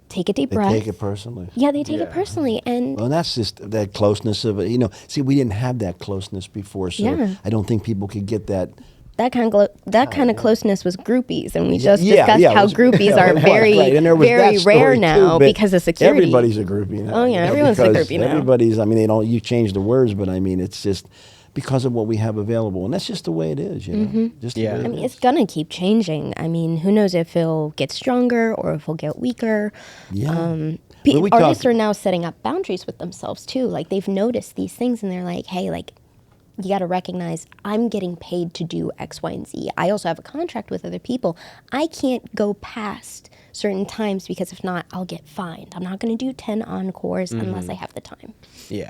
take a deep breath. They take it personally. Yeah, they take it personally. And that's just that closeness of it. See, we didn't have that closeness before, so I don't think people could get that that kind of closeness was groupies, and we just Yeah, discussed yeah, it how was- groupies yeah, are it was, very, right. And there was very that story rare too, now but because of security. Everybody's a groupie now. Oh, yeah, you know, everyone's a because groupie now. Everybody's. I mean, they don't. You change the words, but I mean, it's just because of what we have available, and that's just the way it is. You know, just the Yeah. way it I mean, is. it's gonna keep changing. I mean, who knows if it'll get stronger or if it'll get weaker. Yeah. Um, When we artists talk- are now setting up boundaries with themselves too. Like they've noticed these things, and they're like, "Hey, like, you got to recognize I'm getting paid to do X, Y, and Z. I also have a contract with other people. I can't go past certain times because if not, I'll get fined. I'm not going to do 10 encores unless I have the time." Yeah.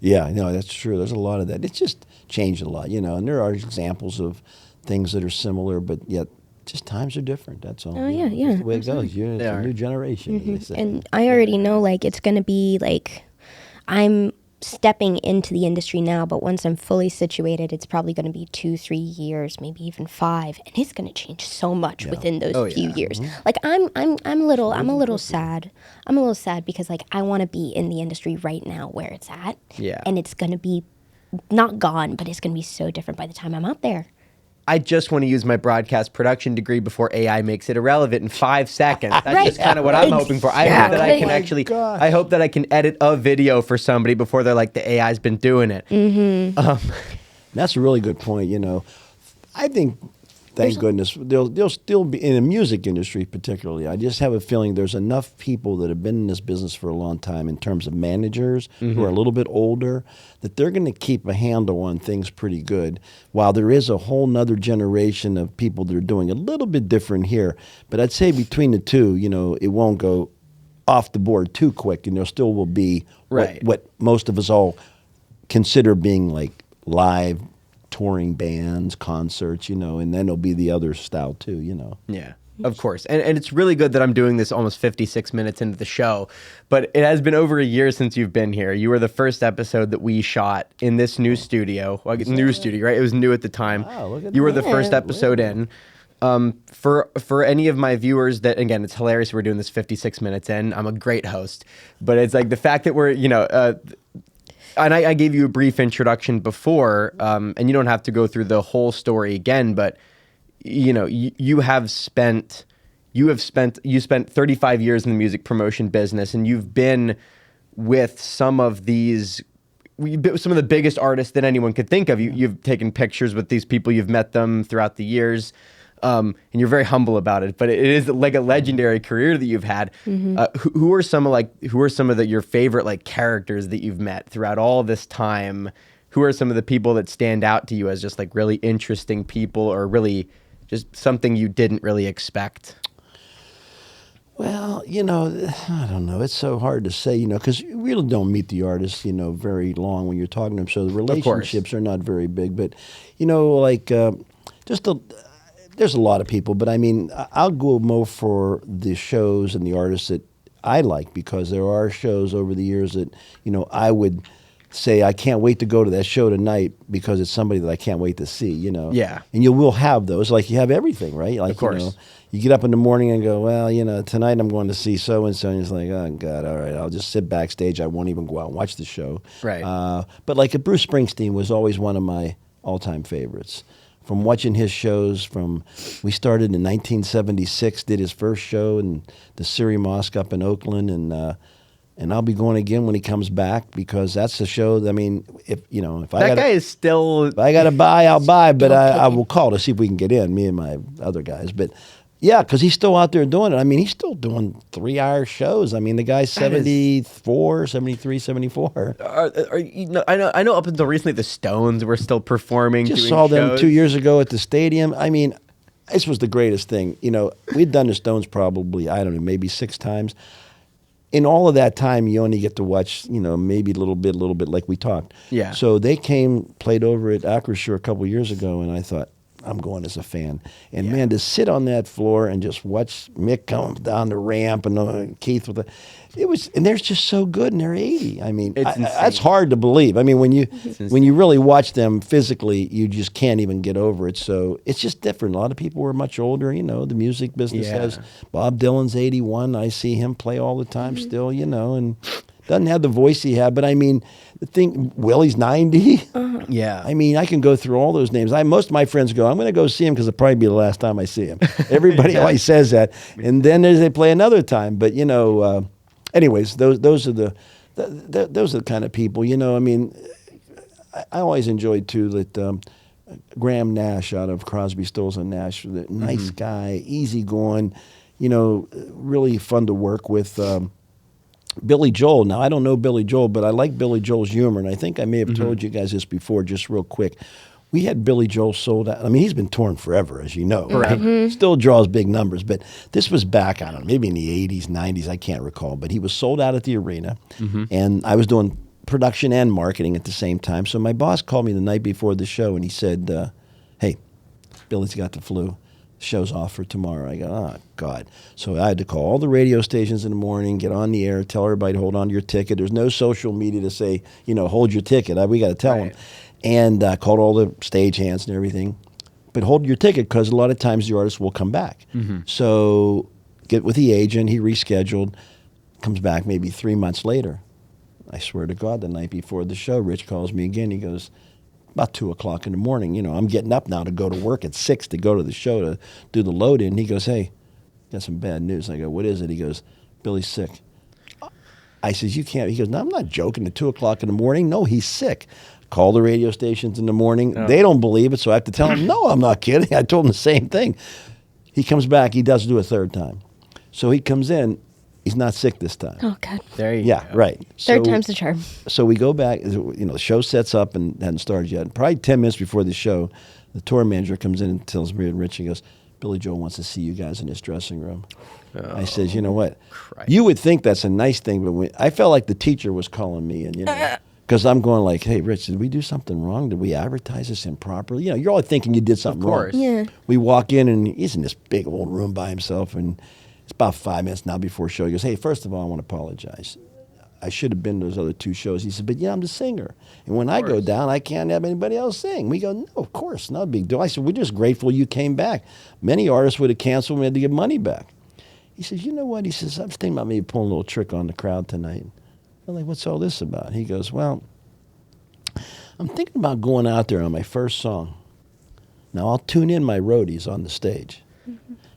Yeah, no, that's true. There's a lot of that. It's just changed a lot, you know. And there are examples of things that are similar, but yet just times are different. That's all. Oh, you yeah, know. yeah, That's the way it goes. absolutely. It's They a are. new generation, as they say. And I already know, like, it's going to be like I'm stepping into the industry now, but once I'm fully situated, it's probably going to be 2-3 years, maybe even 5, and it's going to change so much within those Oh, few yeah. years. Like I'm a little sad. I'm a little sad because like I want to be in the industry right now where it's at. Yeah. And it's going to be not gone, but it's going to be so different by the time I'm out there. I just want to use my broadcast production degree before AI makes it irrelevant in 5 seconds. That's Right. just kind of what I'm hoping for. I hope that I can Exactly. actually, gosh. I hope that I can edit a video for somebody before they're like, the AI's been doing it. That's a really good point. You know, I think, thank goodness, there'll still be in the music industry, particularly. I just have a feeling there's enough people that have been in this business for a long time, in terms of managers who are a little bit older, that they're going to keep a handle on things pretty good. While there is a whole nother generation of people that are doing a little bit different here, but I'd say between the two, you know, it won't go off the board too quick, and there still will be Right. what most of us all consider being like live touring bands, concerts, you know, and then there'll be the other style too, you know. Yeah, of course. And it's really good that I'm doing this almost 56 minutes into the show, but it has been over a year since you've been here. You were the first episode that we shot in this new studio. Well, new studio, right? It was new at the time. Wow, look at you were that. the first episode in. For any of my viewers that, again, it's hilarious we're doing this 56 minutes in. I'm a great host. But it's like the fact that we're, you know, and I gave you a brief introduction before, and you don't have to go through the whole story again, but you know, you spent 35 years in the music promotion business, and you've been with some of the biggest artists that anyone could think of. You've taken pictures with these people, you've met them throughout the years. And you're very humble about it, but it is like a legendary career that you've had. Who are some of your favorite like characters that you've met throughout all this time? Who are some of the people that stand out to you as just like really interesting people, or really just something you didn't really expect? Well, you know, I don't know. It's so hard to say, you know, because you really don't meet the artists, you know, very long when you're talking to them. So the relationships are not very big. But, you know, like there's a lot of people. But, I mean, I'll go more for the shows and the artists that I like, because there are shows over the years that, you know, I would say I can't wait to go to that show tonight because it's somebody that I can't wait to see, you know. Yeah. And you will have those, like you have everything, right? Like, Of course. you know, you get up in the morning and go, well, you know, tonight I'm going to see so-and-so. And it's like, oh, God, all right, I'll just sit backstage. I won't even go out and watch the show. Right. But like Bruce Springsteen was always one of my all-time favorites. From watching his shows, we started in 1976, did his first show in the Siri Mosque up in Oakland, and I'll be going again when he comes back, because that's the show. I mean, if That guy is still. if I got to buy, I'll buy, but I kicking. will call to see if we can get in, me and my other guys. But yeah, because he's still out there doing it. I mean, he's still doing 3-hour shows. I mean, the guy's 74, 73, 74. I know. Up until recently, the Stones were still performing. Just doing saw them shows. 2 years ago at the stadium. I mean, this was the greatest thing. You know, we'd done the Stones probably, I don't know, maybe 6 times. In all of that time, you only get to watch, you know, maybe a little bit like we talked. Yeah. So they played over at Acrisure a couple years ago, and I thought, I'm going as a fan. And man, to sit on that floor and just watch Mick come down the ramp and Keith and they're just so good, and they're 80. I mean, It's insane. that's hard to believe. I mean, when you really watch them physically, you just can't even get over it. So it's just different. A lot of people were much older. You know, the music business Yeah. has Bob Dylan's 81. I see him play all the time still. You know, and Doesn't have the voice he had, but I mean, the thing, Willie's 90. Yeah. I mean, I can go through all those names. Most of my friends go, I'm going to go see him because it'll probably be the last time I see him. Everybody always says that. And then they play another time. But, anyways, those are the kind of people, I mean, I always enjoyed, too, that Graham Nash out of Crosby, Stills and Nash, the nice guy, easygoing, really fun to work with. Billy Joel. Now, I don't know Billy Joel, but I like Billy Joel's humor, and I think I may have told you guys this before, just real quick. We had Billy Joel sold out. I mean, he's been touring forever, as you know. Right? Still draws big numbers, but this was back, I don't know, maybe in the 80s, 90s, I can't recall, but he was sold out at the arena, and I was doing production and marketing at the same time. So my boss called me the night before the show, and he said, hey, Billy's got the flu. Show's off for tomorrow. I go, oh, God. So I had to call all the radio stations in the morning, get on the air, tell everybody to hold on to your ticket. There's no social media to say, hold your ticket. We got to tell them. And I called all the stagehands and everything. But hold your ticket because a lot of times the artist will come back. So get with the agent. He rescheduled. Comes back maybe 3 months later. I swear to God, the night before the show, Rich calls me again. He goes, about 2 o'clock in the morning, I'm getting up now to go to work at 6 to go to the show to do the load in. He goes, hey, got some bad news. I go, what is it? He goes, Billy's sick. I says, you can't. He goes, no, I'm not joking. At 2 o'clock in the morning, no, he's sick. Call the radio stations in the morning. Oh. They don't believe it, so I have to tell them, no, I'm not kidding. I told him the same thing. He comes back. He does do a third time. So he comes in. He's not sick this time. Oh, God. There you go. Right. Third time's the charm. So we go back. The show sets up and hadn't started yet. Probably 10 minutes before the show, the tour manager comes in and tells me and Rich, he goes, Billy Joel wants to see you guys in his dressing room. Oh, I says, you know what? Christ. You would think that's a nice thing, but I felt like the teacher was calling me. And, because I'm going like, hey, Rich, did we do something wrong? Did we advertise this improperly? You're all thinking you did something wrong. Yeah. We walk in, and he's in this big old room by himself, and it's about 5 minutes now before show. He goes, hey, first of all, I want to apologize. I should have been to those other 2 shows. He said, but I'm the singer. And when I go down, I can't have anybody else sing. We go, no, of course, not a big deal. I said, we're just grateful you came back. Many artists would have canceled and we had to get money back. He says, you know what? He says, I was thinking about maybe pulling a little trick on the crowd tonight. I'm like, what's all this about? He goes, well, I'm thinking about going out there on my first song. Now, I'll tune in my roadies on the stage.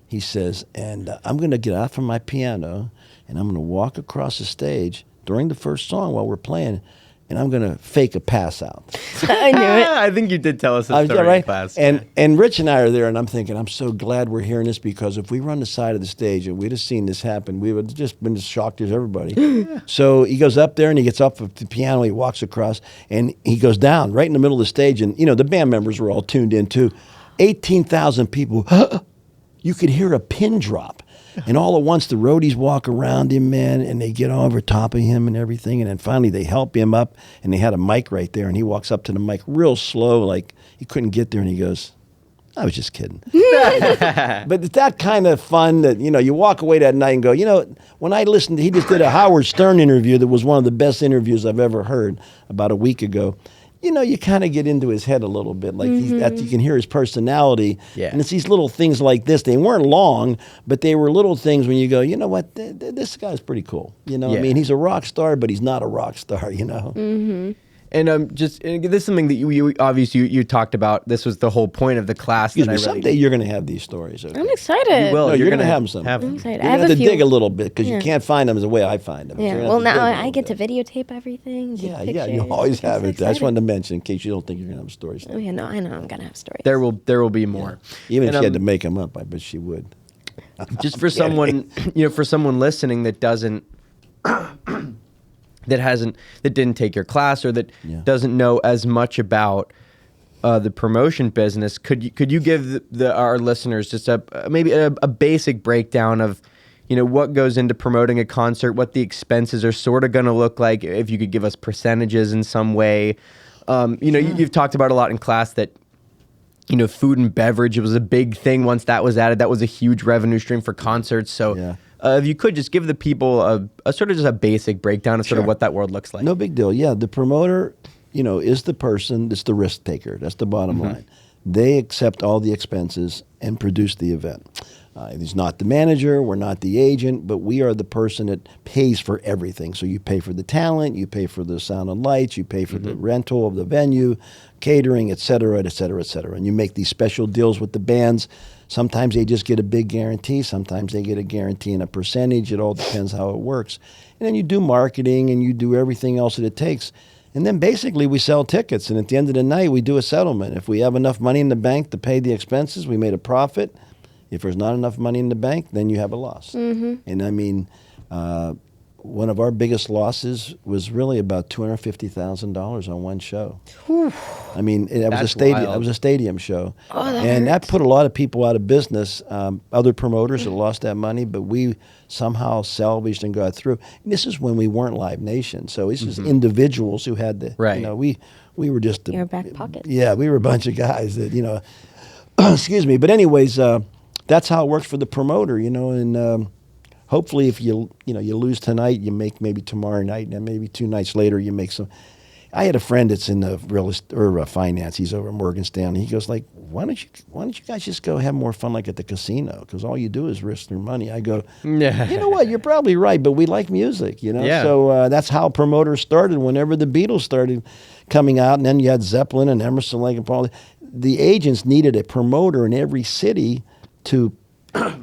He says, and I'm going to get out from my piano, and I'm going to walk across the stage during the first song while we're playing, and I'm going to fake a pass out. I knew it. I think you did tell us a story in class. And Rich and I are there, and I'm thinking, I'm so glad we're hearing this, because if we were on the side of the stage and we'd have seen this happen, we would have just been as shocked as everybody. So he goes up there, and he gets off of the piano, he walks across, and he goes down right in the middle of the stage, and, the band members were all tuned in, too. 18,000 people. You could hear a pin drop. And all at once, the roadies walk around him, man, and they get over top of him and everything. And then finally, they help him up, and they had a mic right there. And he walks up to the mic real slow, like he couldn't get there. And he goes, I was just kidding. But it's that kind of fun that, you walk away that night and go, when I listened, he just did a Howard Stern interview that was one of the best interviews I've ever heard about a week ago. You kind of get into his head a little bit. Like you can hear his personality. Yeah. And it's these little things like this. They weren't long, but they were little things when you go, you know what, this guy's pretty cool. I mean, he's a rock star, but he's not a rock star, And this is something that you obviously you talked about. This was the whole point of the class. Someday you're going to have these stories. Okay? I'm excited. You will. No, you're going to have them some. I'm excited. You're going to have to dig a little bit because you can't find them the way I find them. Yeah. Well, now I get to videotape everything. Yeah, you always have it. I just wanted to mention in case you don't think you're going to have stories. Oh yeah, no, I know I'm going to have stories. There will be more. Yeah. Even if she had to make them up, I bet she would. Just for someone, for someone listening that doesn't. that didn't take your class or that doesn't know as much about the promotion business, could you give our listeners just maybe a basic breakdown of what goes into promoting a concert, what the expenses are sort of going to look like, if you could give us percentages in some way. You've talked about a lot in class that food and beverage, it was a big thing once that was added. That was a huge revenue stream for concerts. So if you could just give the people a sort of just a basic breakdown of sort of what that world looks like. No big deal. Yeah, the promoter, is the person that's the risk taker. That's the bottom line. They accept all the expenses and produce the event. He's not the manager, we're not the agent, but we are the person that pays for everything. So you pay for the talent, you pay for the sound and lights, you pay for the rental of the venue, catering, et cetera, et cetera, et cetera. And you make these special deals with the bands. Sometimes they just get a big guarantee. Sometimes they get a guarantee and a percentage. It all depends how it works. And then you do marketing and you do everything else that it takes. And then basically we sell tickets. And at the end of the night, we do a settlement. If we have enough money in the bank to pay the expenses, we made a profit. If there's not enough money in the bank, then you have a loss. And I mean, one of our biggest losses was really about $250,000 on one show. I mean, it was a stadium. Wild. It was a stadium show, that and that hurts. put a lot of people out of business. Other promoters that lost that money, but we somehow salvaged and got through. And this is when we weren't Live Nation, so this is individuals who had the. Right. You know, we were just Your back pocket. Yeah, we were a bunch of guys that excuse me. But anyways, that's how it works for the promoter, and hopefully if you lose tonight, you make maybe tomorrow night, and then maybe 2 nights later you make some. I had a friend that's in the finance. He's over at Morgan Stanley. He goes like, why don't you guys just go have more fun like at the casino? Because all you do is risk your money. I go, Yeah. you know what? You're probably right, but we like music, Yeah. So that's how promoters started. Whenever the Beatles started coming out, and then you had Zeppelin and Emerson, Lake and Paul. The agents needed a promoter in every city to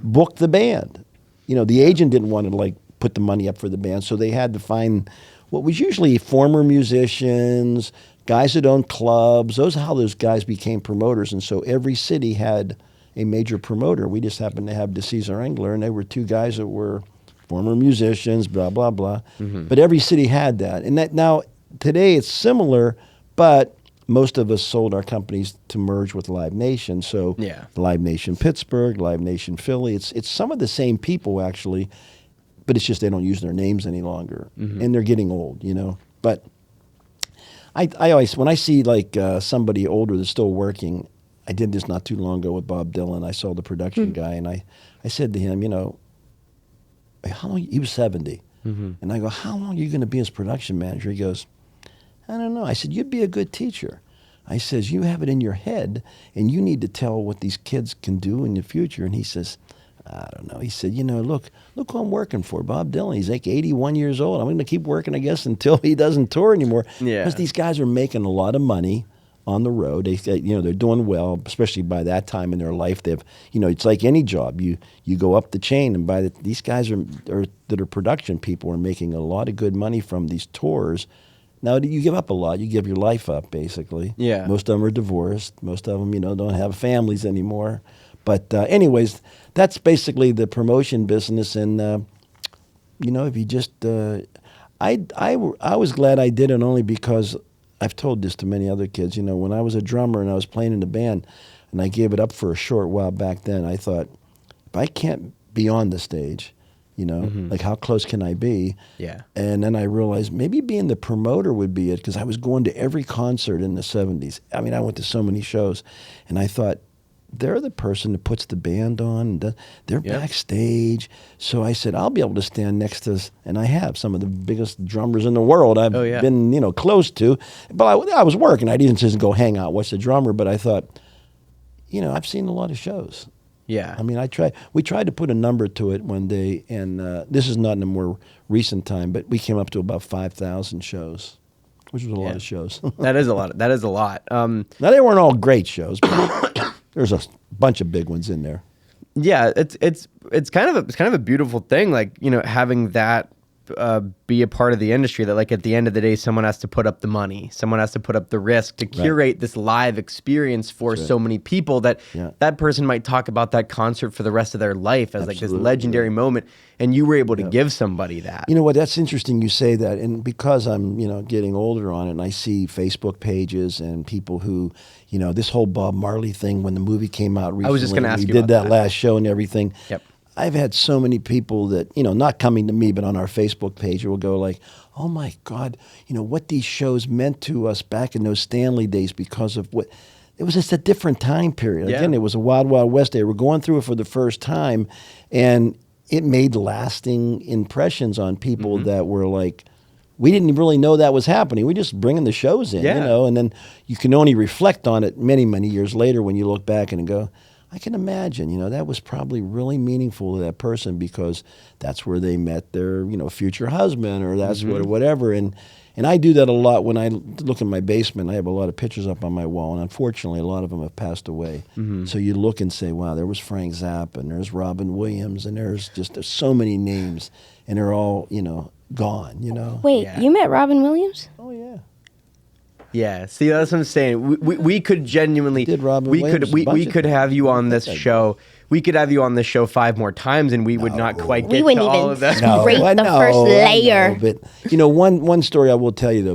book the band. The agent didn't want to put the money up for the band, so they had to find what was usually former musicians, guys that owned clubs. Those are how those guys became promoters, and so every city had a major promoter. We just happened to have DeCesar Engler, and they were 2 guys that were former musicians, blah, blah, blah. But every city had that. And that now, today it's similar, but most of us sold our companies to merge with Live Nation. So Yeah. Live Nation Pittsburgh, Live Nation Philly, it's some of the same people actually, but it's just they don't use their names any longer. And they're getting old, But I always, when I see somebody older that's still working, I did this not too long ago with Bob Dylan. I saw the production guy, and I said to him, how long, he was 70. And I go, how long are you going to be his production manager? He goes, I don't know. I said, you'd be a good teacher. I says, you have it in your head, and you need to tell what these kids can do in the future. And he says, I don't know. He said, look who I'm working for, Bob Dylan. He's like 81 years old. I'm going to keep working, I guess, until he doesn't tour anymore. Yeah. Because these guys are making a lot of money on the road. They're doing well, especially by that time in their life. They've, it's like any job. You go up the chain, and these guys that are production people are making a lot of good money from these tours. Now, you give up a lot. You give your life up, basically. Yeah. Most of them are divorced. Most of them, don't have families anymore. But anyways, that's basically the promotion business. And, if you just... I was glad I did it only because I've told this to many other kids. When I was a drummer and I was playing in the band and I gave it up for a short while back then, I thought, if I can't be on the stage... like how close can I be? Yeah. And then I realized maybe being the promoter would be it, because I was going to every concert in the 70s. I mean, I went to so many shows, and I thought, they're the person that puts the band on. They're backstage. So I said, I'll be able to stand next to, and I have some of the biggest drummers in the world I've been, close to. But I was working. I didn't just go hang out, watch the drummer. But I thought, I've seen a lot of shows. Yeah. I mean, we tried to put a number to it one day, and this is not in a more recent time, but we came up to about 5,000 shows, which was a lot of shows. That is a lot. That is a lot. Now, they weren't all great shows, but there's a bunch of big ones in there. Yeah, it's kind of a beautiful thing, having that be a part of the industry, that at the end of the day, someone has to put up the money, someone has to put up the risk to curate this live experience for so many people that that person might talk about that concert for the rest of their life as this legendary moment, and you were able to give somebody that. You know what? That's interesting you say that, and because I'm getting older on it, and I see Facebook pages and people who this whole Bob Marley thing when the movie came out recently. I was just going to ask you about that. We did that last show and everything. Yep. I've had so many people that, not coming to me, but on our Facebook page, will go like, oh my God, what these shows meant to us back in those Stanley days because of what, it was just a different time period. Again, it was a wild, wild west. They were going through it for the first time, and it made lasting impressions on people that were like, we didn't really know that was happening. We just bringing the shows in, and then you can only reflect on it many, many years later when you look back and go, I can imagine, that was probably really meaningful to that person because that's where they met their, future husband, or that's whatever. And I do that a lot when I look in my basement. I have a lot of pictures up on my wall, and unfortunately, a lot of them have passed away. So you look and say, wow, there was Frank Zappa, and there's Robin Williams, and there's so many names, and they're all, gone, Wait, you met Robin Williams? Oh, yeah. Yeah, see, that's what I'm saying. We could genuinely, Did Robin we Williams could a bunch we of could have you on this things. show. We could have you on this show 5 more times, and we would not quite We get wouldn't to all even of that. scrape the first layer. But one story I will tell you though,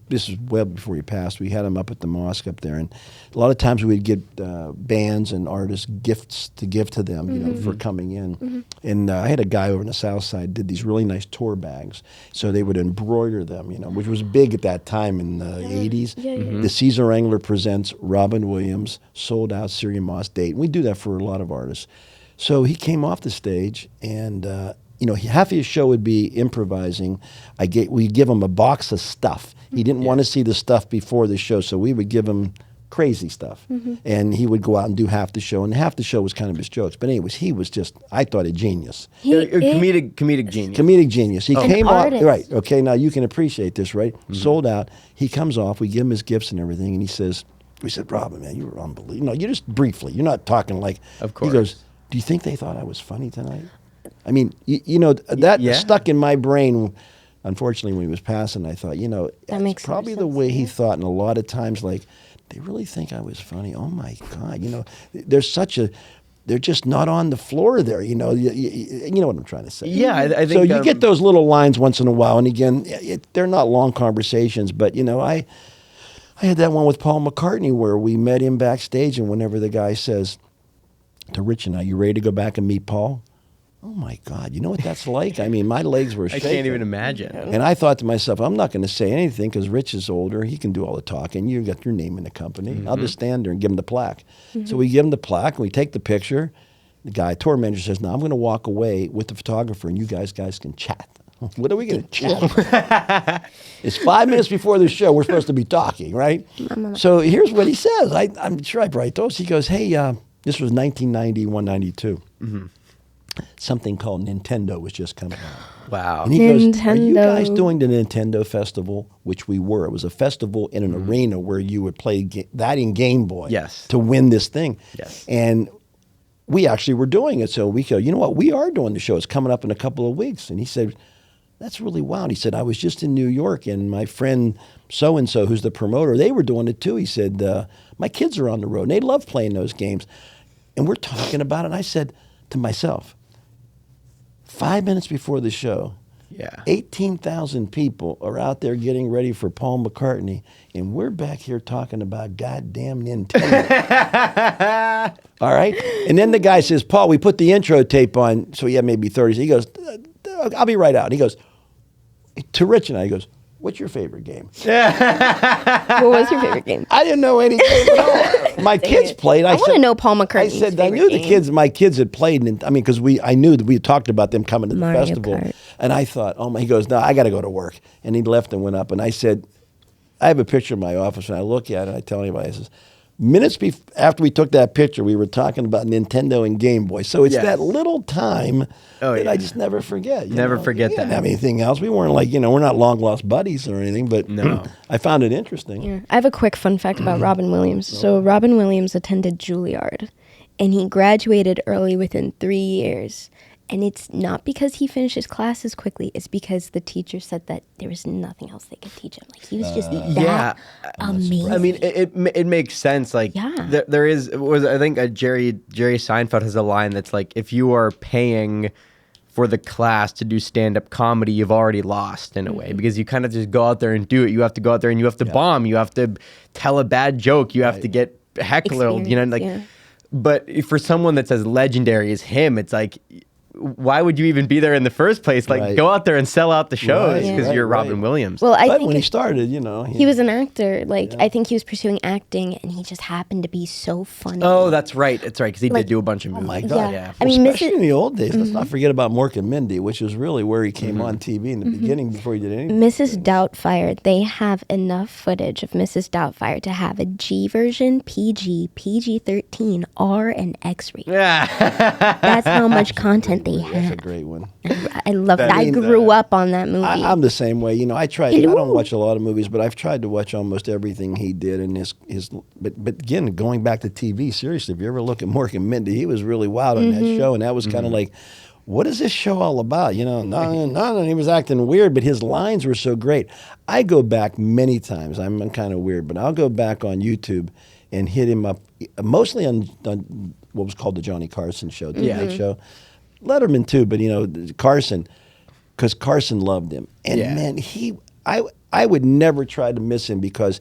this is well before he passed, we had him up at the mosque up there, and a lot of times we'd get bands and artists gifts to give to them, for coming in. And I had a guy over in the South Side did these really nice tour bags, so they would embroider them, which was big at that time in the 80s. The Caesar Engler presents Robin Williams sold out Syrian Mosque date. And we do that for a lot of artists. So he came off the stage, and half of his show would be improvising. We give him a box of stuff. He didn't want to see the stuff before the show, so we would give him crazy stuff, and he would go out and do half the show, and half the show was kind of his jokes. But anyways, he was just, I thought, a genius. Comedic genius. Comedic genius. He came off, artist. right, okay, now you can appreciate this, right? Sold out. He comes off, we give him his gifts and everything, and we said, Robin, man, you were unbelievable. You just briefly, you're not talking like, of course. He goes, do you think they thought I was funny tonight? I mean, that stuck in my brain. Unfortunately, when he was passing, I thought, That makes probably the way he thought, and a lot of times, like, they really think I was funny. Oh my God, they're just not on the floor there. You know what I'm trying to say. Yeah, I think so. You get those little lines once in a while, and again, they're not long conversations, but I had that one with Paul McCartney where we met him backstage, and whenever the guy says to Rich and I, "You ready to go back and meet Paul?" Oh my God, you know what that's like? I mean, my legs were shaking. I can't even imagine. And I thought to myself, I'm not going to say anything because Rich is older. He can do all the talking. You got your name in the company. I'll just stand there and give him the plaque. So we give him the plaque and we take the picture. The tour manager says, "Now I'm going to walk away with the photographer and you guys can chat." What are we going to chat? It's 5 minutes before the show. We're supposed to be talking, right? So here's what he says. I'm sure I probably told us. He goes, "Hey, this was 1991, 92. Something called Nintendo was just coming out." Wow. And he goes, "Are you guys doing the Nintendo Festival?" Which we were. It was a festival in an arena where you would play that in Game Boy to win this thing. Yes. And we actually were doing it. So we go, "You know what? We are doing the show. It's coming up in a couple of weeks." And he said, "That's really wild." He said, "I was just in New York and my friend so-and-so, who's the promoter, they were doing it too." He said, "My kids are on the road and they love playing those games." And we're talking about it. And I said to myself, 5 minutes before the show, 18,000 people are out there getting ready for Paul McCartney, and we're back here talking about goddamn Nintendo. All right? And then the guy says, "Paul, we put the intro tape on," so he had maybe 30. He goes, "I'll be right out." And he goes, to Rich and I, he goes, "What's your favorite game?" What was your favorite game? I didn't know any game at all. My kids played. I want to know Paul McCartney's I said, I favorite knew game. my kids had played. And, I mean, because I knew that we had talked about them coming to the Mario festival. Kart. And I thought, oh my, he goes, "No, I got to go to work." And he left and went up. And I said, I have a picture in my office, and I look at it, and I tell anybody, I says, minutes after we took that picture, we were talking about Nintendo and Game Boy. So it's that little time that I just never forget. Never forget we that. didn't have anything else. We weren't like, we're not long lost buddies or anything, but I found it interesting. Yeah. I have a quick fun fact about Robin Williams. So Robin Williams attended Juilliard, and he graduated early within 3 years. And it's not because he finished his classes quickly. It's because the teacher said that there was nothing else they could teach him. Like, he was just that amazing. I mean, it makes sense. Like, there was I think Jerry Seinfeld has a line that's like, if you are paying for the class to do stand-up comedy, you've already lost in a way, because you kind of just go out there and do it. You have to go out there and you have to bomb. You have to tell a bad joke. You have to get heckled. But for someone that's as legendary as him, it's like, why would you even be there in the first place? Like, Right. go out there and sell out the shows because Right, you're right. Robin Williams. Well, I But think when he started, you know, he was an actor. Like, I think he was pursuing acting, and he just happened to be so funny. Oh, that's right. That's right, because he Like- did do a bunch of movies. my God. Yeah. Well, I mean, especially Mrs. in the old days. Let's not forget about Mork and Mindy, which is really where he came on TV in the beginning before he did anything. Mrs. Doubtfire, they have enough footage of Mrs. Doubtfire to have a G version, PG, PG-13, R, and X-rated. Yeah. That's how much content they That's a have. great one. I love that. I means, grew up on that movie. I'm the same way. You know, I don't Hello. watch a lot of movies, but I've tried to watch almost everything he did. And but again, going back to TV, seriously, if you ever look at Mork and Mindy, he was really wild on that show, and that was kind of like, what is this show all about? You know, no, he was acting weird, but his lines were so great. I go back many times. I'm kind of weird, but I'll go back on YouTube and hit him up, mostly on what was called the Johnny Carson show, the Tonight Show. Letterman too, but you know, Carson, because Carson loved him. And man, I would never try to miss him because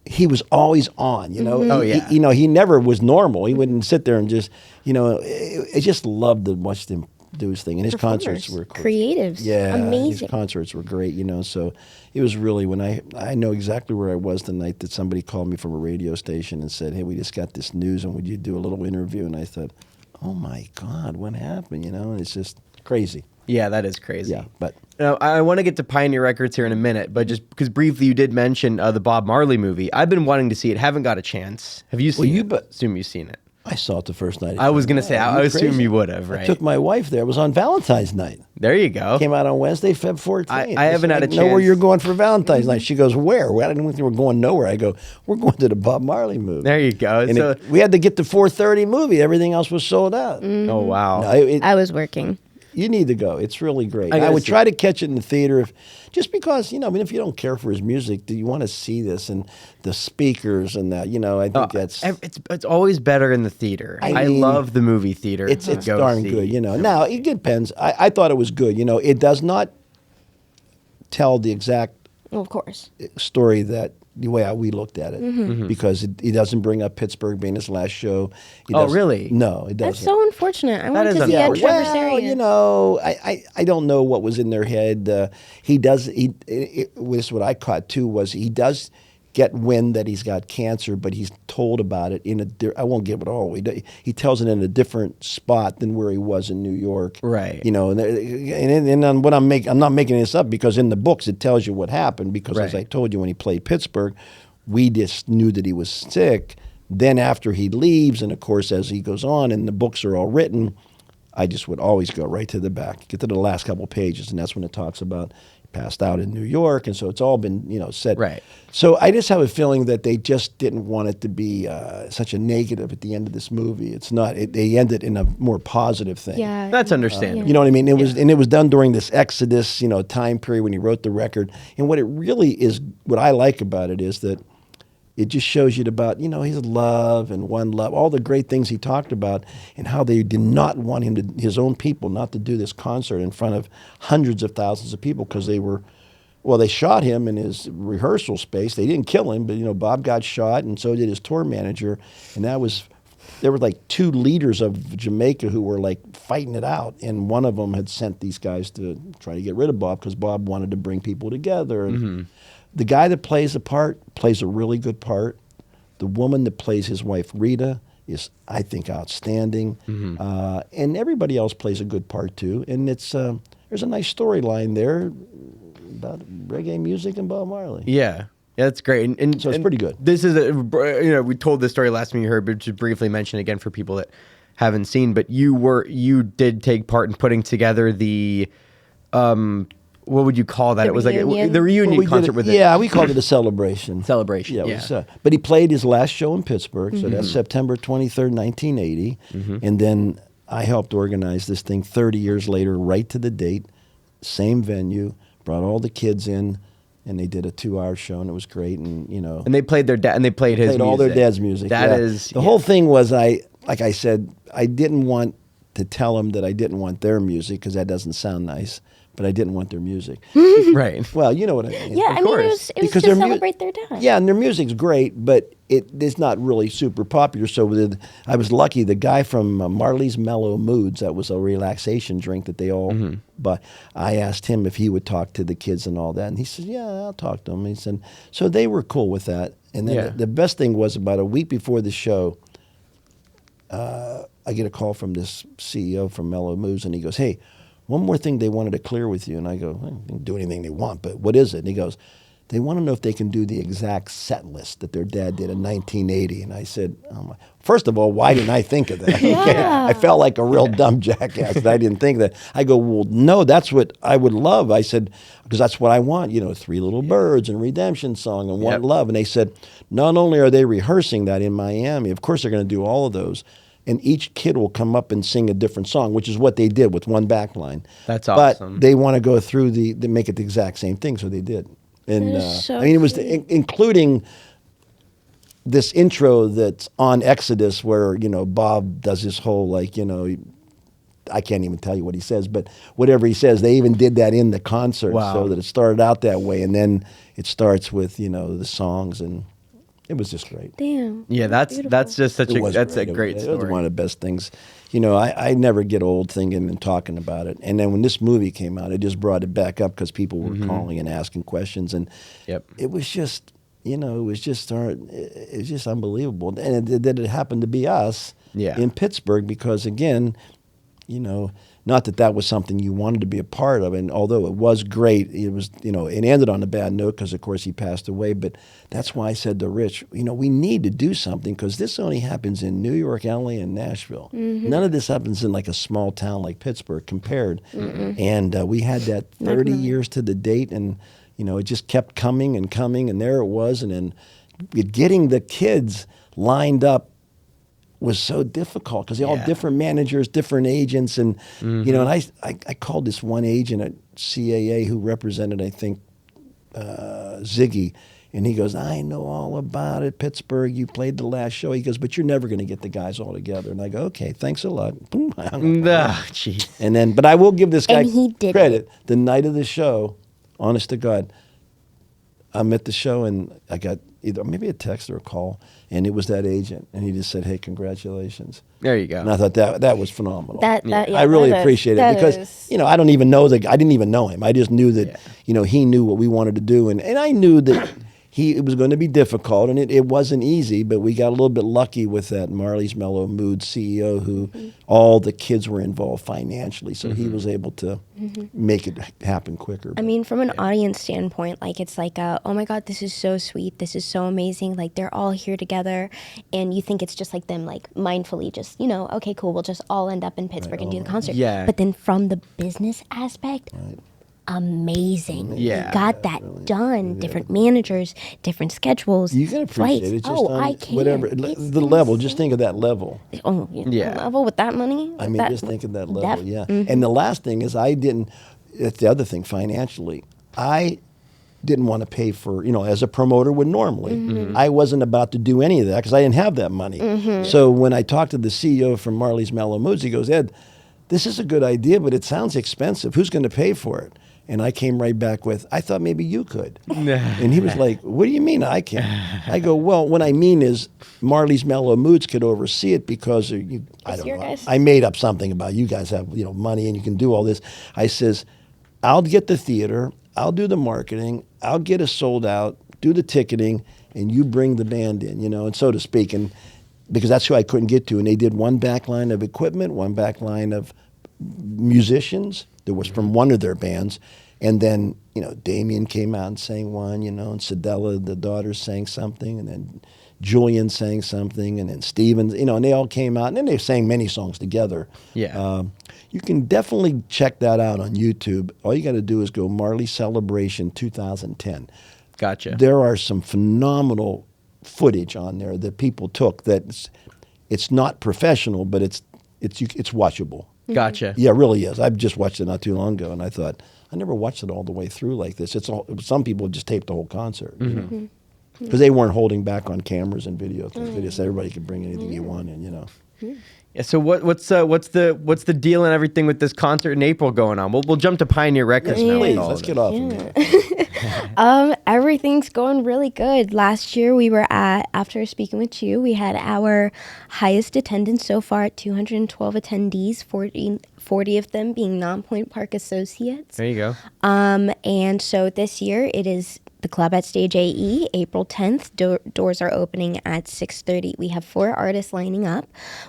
he was always on, you know. Oh, yeah. He never was normal. He wouldn't sit there and just, you know, I just loved to watch him do his thing. And his concerts were creatives. yeah, Amazing. his concerts were great, you know. So it was really when I know exactly where I was the night that somebody called me from a radio station and said, "Hey, we just got this news, and would you do a little interview?" And I thought, "Oh my God, what happened?" You know, and it's just crazy. Yeah, that is crazy. Yeah, but Now, I want to get to Pioneer Records here in a minute, but just because briefly you did mention the Bob Marley movie. I've been wanting to see it, haven't got a chance. Have you seen it? Assume you've seen it. I saw it the first night. I was going to say, I assume you would have, I right? took my wife there. It was on Valentine's night. There you go. Came out on Wednesday, Feb 14th. I haven't had a Know where chance. you're going for Valentine's night? She goes, "Where?" Well, I didn't think we were going nowhere. I go, "We're going to the Bob Marley movie." There you go. And So, we had to get the 4:30 movie. Everything else was sold out. oh, wow. No, I was working. you need to go. It's really great. I I gotta would see try to catch it in the theater, just because, you know, I mean, if you don't care for his music, do you want to see this and the speakers and that? You know, I think that's It's always better in the theater. I mean, love the movie theater. it's to go darn see. good. You know, now it depends. I thought it was good. You know, it does not tell the exact Well, of course. story that the way we looked at it, Mm-hmm. because he doesn't bring up Pittsburgh being his last show. He Oh, doesn't- really? No, it doesn't. That's so unfortunate. I wanted is to see Ed unfortunate. Traversari. Well, you know, I don't know what was in their head. He does. It was what I caught too. Was he does get wind that he's got cancer, but he's told about it in I won't give it all. He tells it in a different spot than where he was in New York. Right. You know, and on what I'm not making this up, because in the books it tells you what happened. Because as Right. I told you, when he played Pittsburgh, we just knew that he was sick. Then after he leaves, and of course as he goes on, and the books are all written, I just would always go right to the back, get to the last couple pages, and that's when it talks about he passed out in New York, and so it's all been, you know, said. Right. So I just have a feeling that they just didn't want it to be such a negative at the end of this movie. It's not. They ended in a more positive thing. Yeah. That's understandable. You know what I mean? It was, and it was done during this Exodus, you know, time period when he wrote the record. And what it really is, what I like about it is that it just shows you about, you know, his love and one love, all the great things he talked about, and how they did not want him to, his own people, not to do this concert in front of hundreds of thousands of people, because they shot him in his rehearsal space. They didn't kill him, but, you know, Bob got shot, and so did his tour manager. And there were like two leaders of Jamaica who were like fighting it out, and one of them had sent these guys to try to get rid of Bob, because Bob wanted to bring people together. And the guy that plays the part plays a really good part. The woman that plays his wife, Rita, is, I think, outstanding. And everybody else plays a good part too. And it's there's a nice storyline there about reggae music and Bob Marley. Yeah. Yeah, that's great. And So it's pretty good. This is, we told this story last time you heard, but to briefly mention again for people that haven't seen, but you did take part in putting together the, what would you call that? The it was like reunion? the reunion We did concert it- with it. Yeah, we called it a celebration. Celebration, Yeah, it yeah. was, but he played his last show in Pittsburgh, so that's September 23rd, 1980. And then I helped organize this thing 30 years later, right to the date, same venue, brought all the kids in, and they did a 2-hour show, and it was great. And, you know, And they played their dad, and they played his played all their music. dad's music. That yeah. is the whole thing was, like I said, I didn't want to tell them that I didn't want their music, because that doesn't sound nice. but I didn't want their music. Right. Well, you know what I mean. Yeah, I mean, course. it was Because to their mu- celebrate their dad. Yeah, and their music's great, but it's not really super popular. So I was lucky. The guy from Marley's Mellow Moods, that was a relaxation drink that they all bought. I asked him if he would talk to the kids and all that, and he said, "Yeah, I'll talk to them." He said, so they were cool with that. And then Yeah. the best thing was about a week before the show, I get a call from this CEO from Mellow Moods, and he goes, "Hey, one more thing they wanted to clear with you." And I go, "Well, they can do anything they want, but what is it?" And he goes, "They want to know if they can do the exact set list that their dad did in 1980." And I said, "Oh my. First of all, why didn't I think of that?" Yeah. I felt like a real dumb jackass that I didn't think of that. I go, "Well, no, that's what I would love." I said, "Because that's what I want, you know, Three Little Birds and Redemption Song and One Yep. Love." And they said, not only are they rehearsing that in Miami, of course they're going to do all of those, and each kid will come up and sing a different song, which is what they did with one backline. That's awesome. But they want to go through they make it the exact same thing, so they did. And That is so I mean, it was sweet. including this intro that's on Exodus, where Bob does this whole I can't even tell you what he says, but whatever he says, they even did that in the concert, Wow. so that it started out that way, and then it starts with the songs, and it was just great. Damn. Yeah, that's just such It a was that's a It great was, story. It was one of the best things. I never get old thinking and talking about it. And then when this movie came out, it just brought it back up because people were calling and asking questions, and Yep. it was just it was just unbelievable. And that it happened to be us Yeah. in Pittsburgh, because again, not that was something you wanted to be a part of, and although it was great, it was it ended on a bad note because of course he passed away. But that's why I said to Rich, we need to do something, because this only happens in New York, LA, and Nashville. None of this happens in like a small town like Pittsburgh compared. And we had that 30 years to the date, and it just kept coming and coming, and there it was. And then getting the kids lined up was so difficult because they're all Yeah. different managers, different agents, and and I called this one agent at CAA who represented, I think, Ziggy, and he goes, "I know all about it, Pittsburgh. You played the last show." He goes, "But you're never going to get the guys all together." And I go, "Okay, thanks a lot." Boom, I hung up. Ah, jeez. And then, but I will give this guy And he did credit. The night of the show, honest to God, I'm at the show and I got either maybe a text or a call, and it was that agent, and he just said, "Hey, congratulations." There you go. And I thought that was phenomenal. Yeah, I really that is- appreciate it that because is- I don't even know I didn't even know him. I just knew that he knew what we wanted to do, and I knew that it was going to be difficult, and it wasn't easy. But we got a little bit lucky with that Marley's Mellow Mood CEO, who all the kids were involved financially, so he was able to make it happen quicker. I mean, from an audience standpoint, like it's like, oh my God, this is so sweet. This is so amazing. Like they're all here together, and you think it's just like them, like mindfully, just okay, cool. We'll just all end up in Pittsburgh and do the concert. Yeah. But then from the business aspect, amazing. Yeah. You got that done. Different managers, different schedules. You can appreciate flights. it. Just oh, on I can. whatever It's the level. Just think of that level. Oh, Yeah. level with that money. I mean, that, just think of that level, yeah. Mm-hmm. And the last thing is, that's the other thing financially. I didn't want to pay for, as a promoter would normally. Mm-hmm. I wasn't about to do any of that because I didn't have that money. Mm-hmm. So when I talked to the CEO from Marley's Mellow Moods, he goes, "Ed, this is a good idea, but it sounds expensive. Who's going to pay for it?" And I came right back with, "I thought maybe you could." And he was like, "What do you mean I can?" I go, "Well, what I mean is Marley's Mellow Moods could oversee it because I don't your know. guys'. I made up something about you guys have money and you can do all this." I says, "I'll get the theater, I'll do the marketing, I'll get us sold out, do the ticketing, and you bring the band in, and so to speak." And because that's who I couldn't get to. And they did one back line of equipment, one back line of musicians that was from one of their bands. And then, Damien came out and sang one, and Sedella, the daughter, sang something, and then Julian sang something, and then Steven, and they all came out, and then they sang many songs together. Yeah. You can definitely check that out on YouTube. All you got to do is go Marley Celebration 2010. Gotcha. There are some phenomenal footage on there that people took it's not professional, but it's watchable. Gotcha. Yeah, it really is. I've just watched it not too long ago, and I thought, I never watched it all the way through like this. Some people just taped the whole concert, because they weren't holding back on cameras and video things. They just said everybody could bring anything you wanted, Yeah, so what's the deal and everything with this concert in April going on? We'll jump to Pioneer Records now. Please, with all let's of get this. off of me. Everything's going really good. Last year we were after speaking with you, we had our highest attendance so far at 212 attendees, 40 of them being non-Point Park associates. There you go. And so this year it is the club at Stage AE, April 10th. Doors are opening at 6:30. We have 4 artists lining up.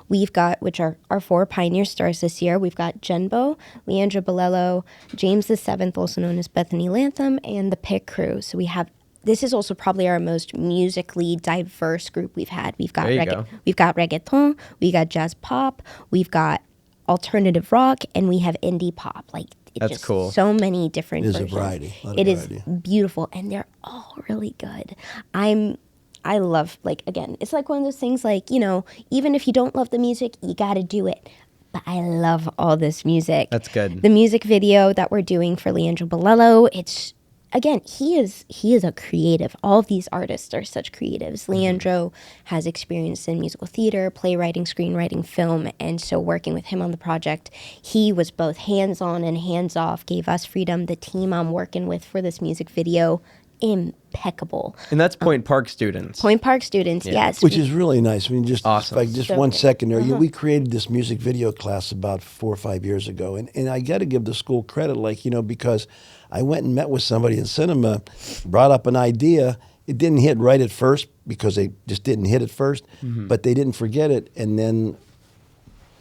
We've got, which are our 4 Pioneer stars this year. We've got Jenbo, Leandra Bolello, James the Seventh, also known as Bethany Lantham, and the Pick Crew. So we have, this is also probably our most musically diverse group we've had. We've got we've got reggaeton, we got jazz pop, we've got alternative rock, and we have indie pop. Like, it's That's just cool. so many different It is a versions. variety, a lot of It is variety. beautiful, and they're all really good. I love, like, again, it's like one of those things, like, you know, even if you don't love the music, you got to do it. But I love all this music. That's good. The music video that we're doing for Leandro Bolello, it's, again, he is a creative. All of these artists are such creatives. Leandro has experience in musical theater, playwriting, screenwriting, film, and so working with him on the project, he was both hands-on and hands-off, gave us freedom. The team I'm working with for this music video, impeccable. And that's Point Park students. Point Park students, yes. Which is really nice. I mean, just Awesome. like just So one good. second there. We created this music video class about 4 or 5 years ago, and I got to give the school credit, like, you know, because I went and met with somebody in cinema, brought up an idea. It didn't hit right at first because they just didn't hit at first, but they didn't forget it, and then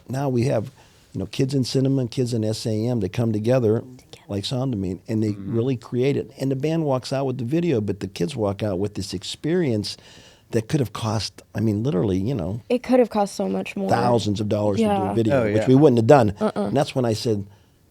now we have, you know, kids in cinema and kids in SAM that come together like Sandami, and they really create it. And the band walks out with the video, but the kids walk out with this experience that could have cost, I mean, literally, you know, It could have cost so much more. thousands of dollars to do Yeah. a video, Oh, yeah. which we wouldn't have done. And that's when I said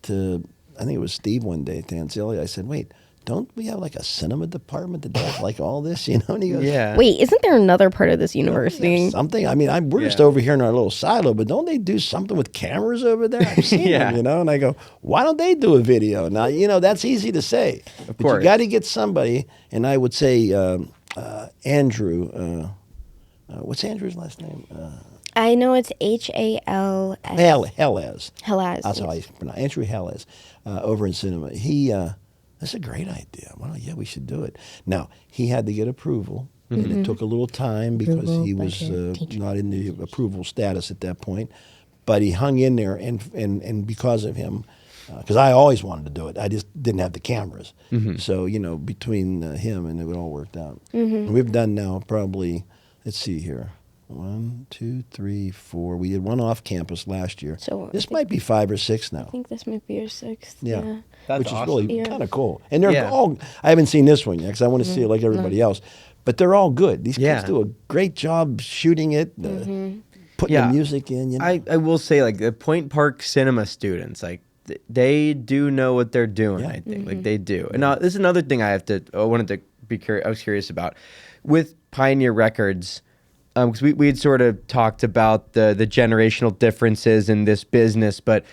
to, I think it was Steve one day, Tanzilli, I said, wait, don't we have like a cinema department that does like all this, you know? And he goes, Yeah. Wait, isn't there another part of this university? something. I mean, we're just over here in our little silo, but don't they do something with cameras over there? I've seen Yeah. them, you know. And I go, why don't they do a video? Now, you know, that's easy to say, but course. you got to get somebody. And I would say Andrew. What's Andrew's last name? I know it's Hals. Hellas. Hellas. That's how I pronounce Andrew Hellas over in cinema. That's a great idea. Well, yeah, we should do it. Now, he had to get approval, and it took a little time because Approval, he was budget, not in the approval status at that point. But he hung in there, and because of him, because I always wanted to do it, I just didn't have the cameras. So, you know, between him and it all worked out. And we've done now probably, let's see here, 1, 2, 3, 4. We did one off campus last year. So I this think- might be 5 or 6 now. I think this might be your 6th. Yeah. That's Which is awesome. really Yeah. kind of cool. And they're Yeah. all, I haven't seen this one yet because I want to see it like everybody else. But they're all good. These Yeah. kids do a great job shooting it, putting Yeah. the music in. You know? I will say, like, the Point Park cinema students, like, they do know what they're doing. Yeah. I think, like, they do. And now this is another thing I wanted to be curious. I was curious about with Pioneer Records, because we had sort of talked about the generational differences in this business, but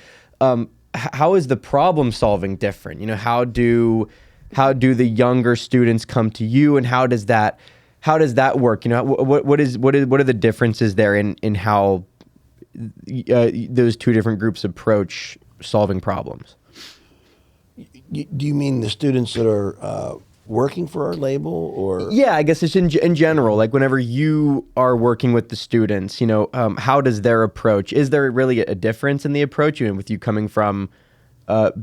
how is the problem solving different? You know, how do the younger students come to you, and how does that work? You know, what are the differences there in how those two different groups approach solving problems? Do you mean the students that are working for our label, or? Yeah, I guess it's in general. Like, whenever you are working with the students, you know, how does their approach? Is there really a difference in the approach? You know, with you coming from